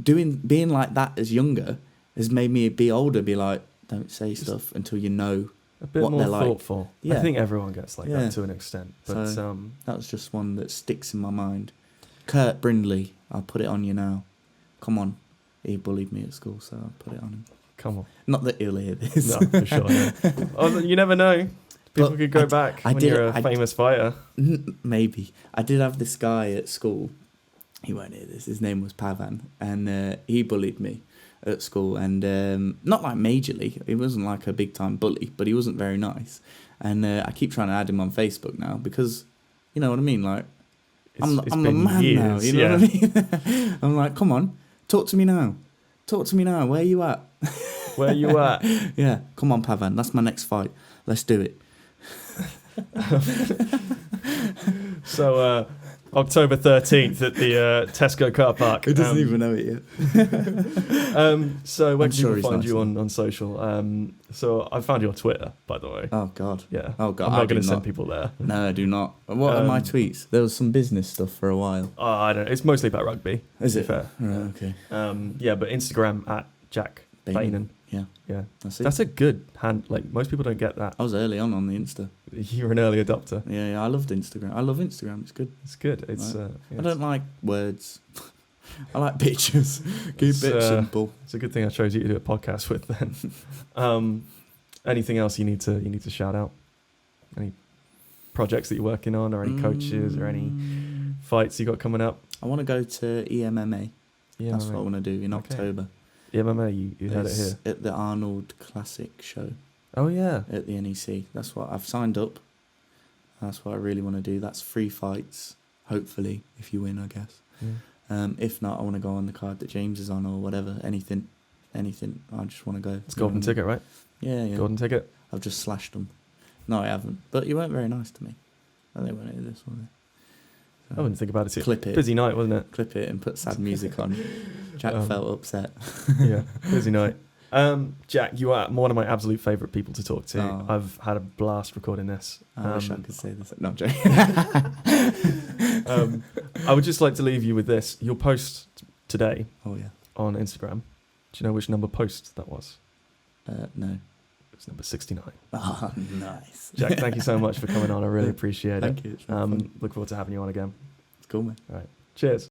being like that as younger has made me be older, be like, don't say stuff until you know a bit what more they're thoughtful. Like. Yeah. I think everyone gets like that to an extent. But so that was just one that sticks in my mind. Kurt Brindley, I'll put it on you now. Come on. He bullied me at school, so I'll put it on him. Come on. Not that he'll hear this. No, for sure. No. Oh, you never know. People could go back when you're a famous fighter. Maybe. I did have this guy at school. He won't hear this. His name was Pavan. And he bullied me at school. And not like majorly. He wasn't like a big-time bully, but he wasn't very nice. And I keep trying to add him on Facebook now because, you know what I mean? Like, I'm the man years, now. You know what I mean? I'm like, come on. Talk to me now. Talk to me now. Where you at? Where you at? Yeah. Come on, Pavan. That's my next fight. Let's do it. So, October 13th at the Tesco car park. He doesn't even know it yet. So where can people find you nice on social? So I found you on Twitter, by the way. Oh, God. Yeah. Oh, God. I'm not going to send people there. No, do not. What are my tweets? There was some business stuff for a while. Oh, I don't know. It's mostly about rugby. Is it? Fair. Right, okay. Yeah, but Instagram at Jack Beynon. Yeah. That's a good hand. Like, most people don't get that. I was early on the Insta. You're an early adopter. Yeah, I loved Instagram. I love Instagram. It's good. It's good. It's. Right. I don't like words. I like pictures. Keep it simple. It's a good thing I chose you to do a podcast with then. Anything else you need to shout out? Any projects that you're working on, or any coaches, or any fights you got coming up? I want to go to EMMA. Yeah, that's what I want to do in October. EMMA, you heard it here. At the Arnold Classic show. Oh, yeah. At the NEC. That's what I've signed up. That's what I really want to do. That's 3 fights, hopefully, if you win, I guess. Yeah. If not, I want to go on the card that James is on or whatever. Anything. I just want to go. It's golden ticket, right? Yeah. Golden ticket. I've just slashed them. No, I haven't. But you weren't very nice to me. They won't hear this, will they? I wouldn't think about it. Clip it. Busy night, wasn't it? Clip it and put sad music on. Jack felt upset. Yeah, busy night. Jack, you are one of my absolute favourite people to talk to. Oh. I've had a blast recording this. I wish I could say this. No, I'm joking. I would just like to leave you with this. Your post today on Instagram, do you know which number post that was? No. It was number 69. Oh, nice. Jack, thank you so much for coming on. I really appreciate it. Thank you. Look forward to having you on again. It's cool, man. All right. Cheers.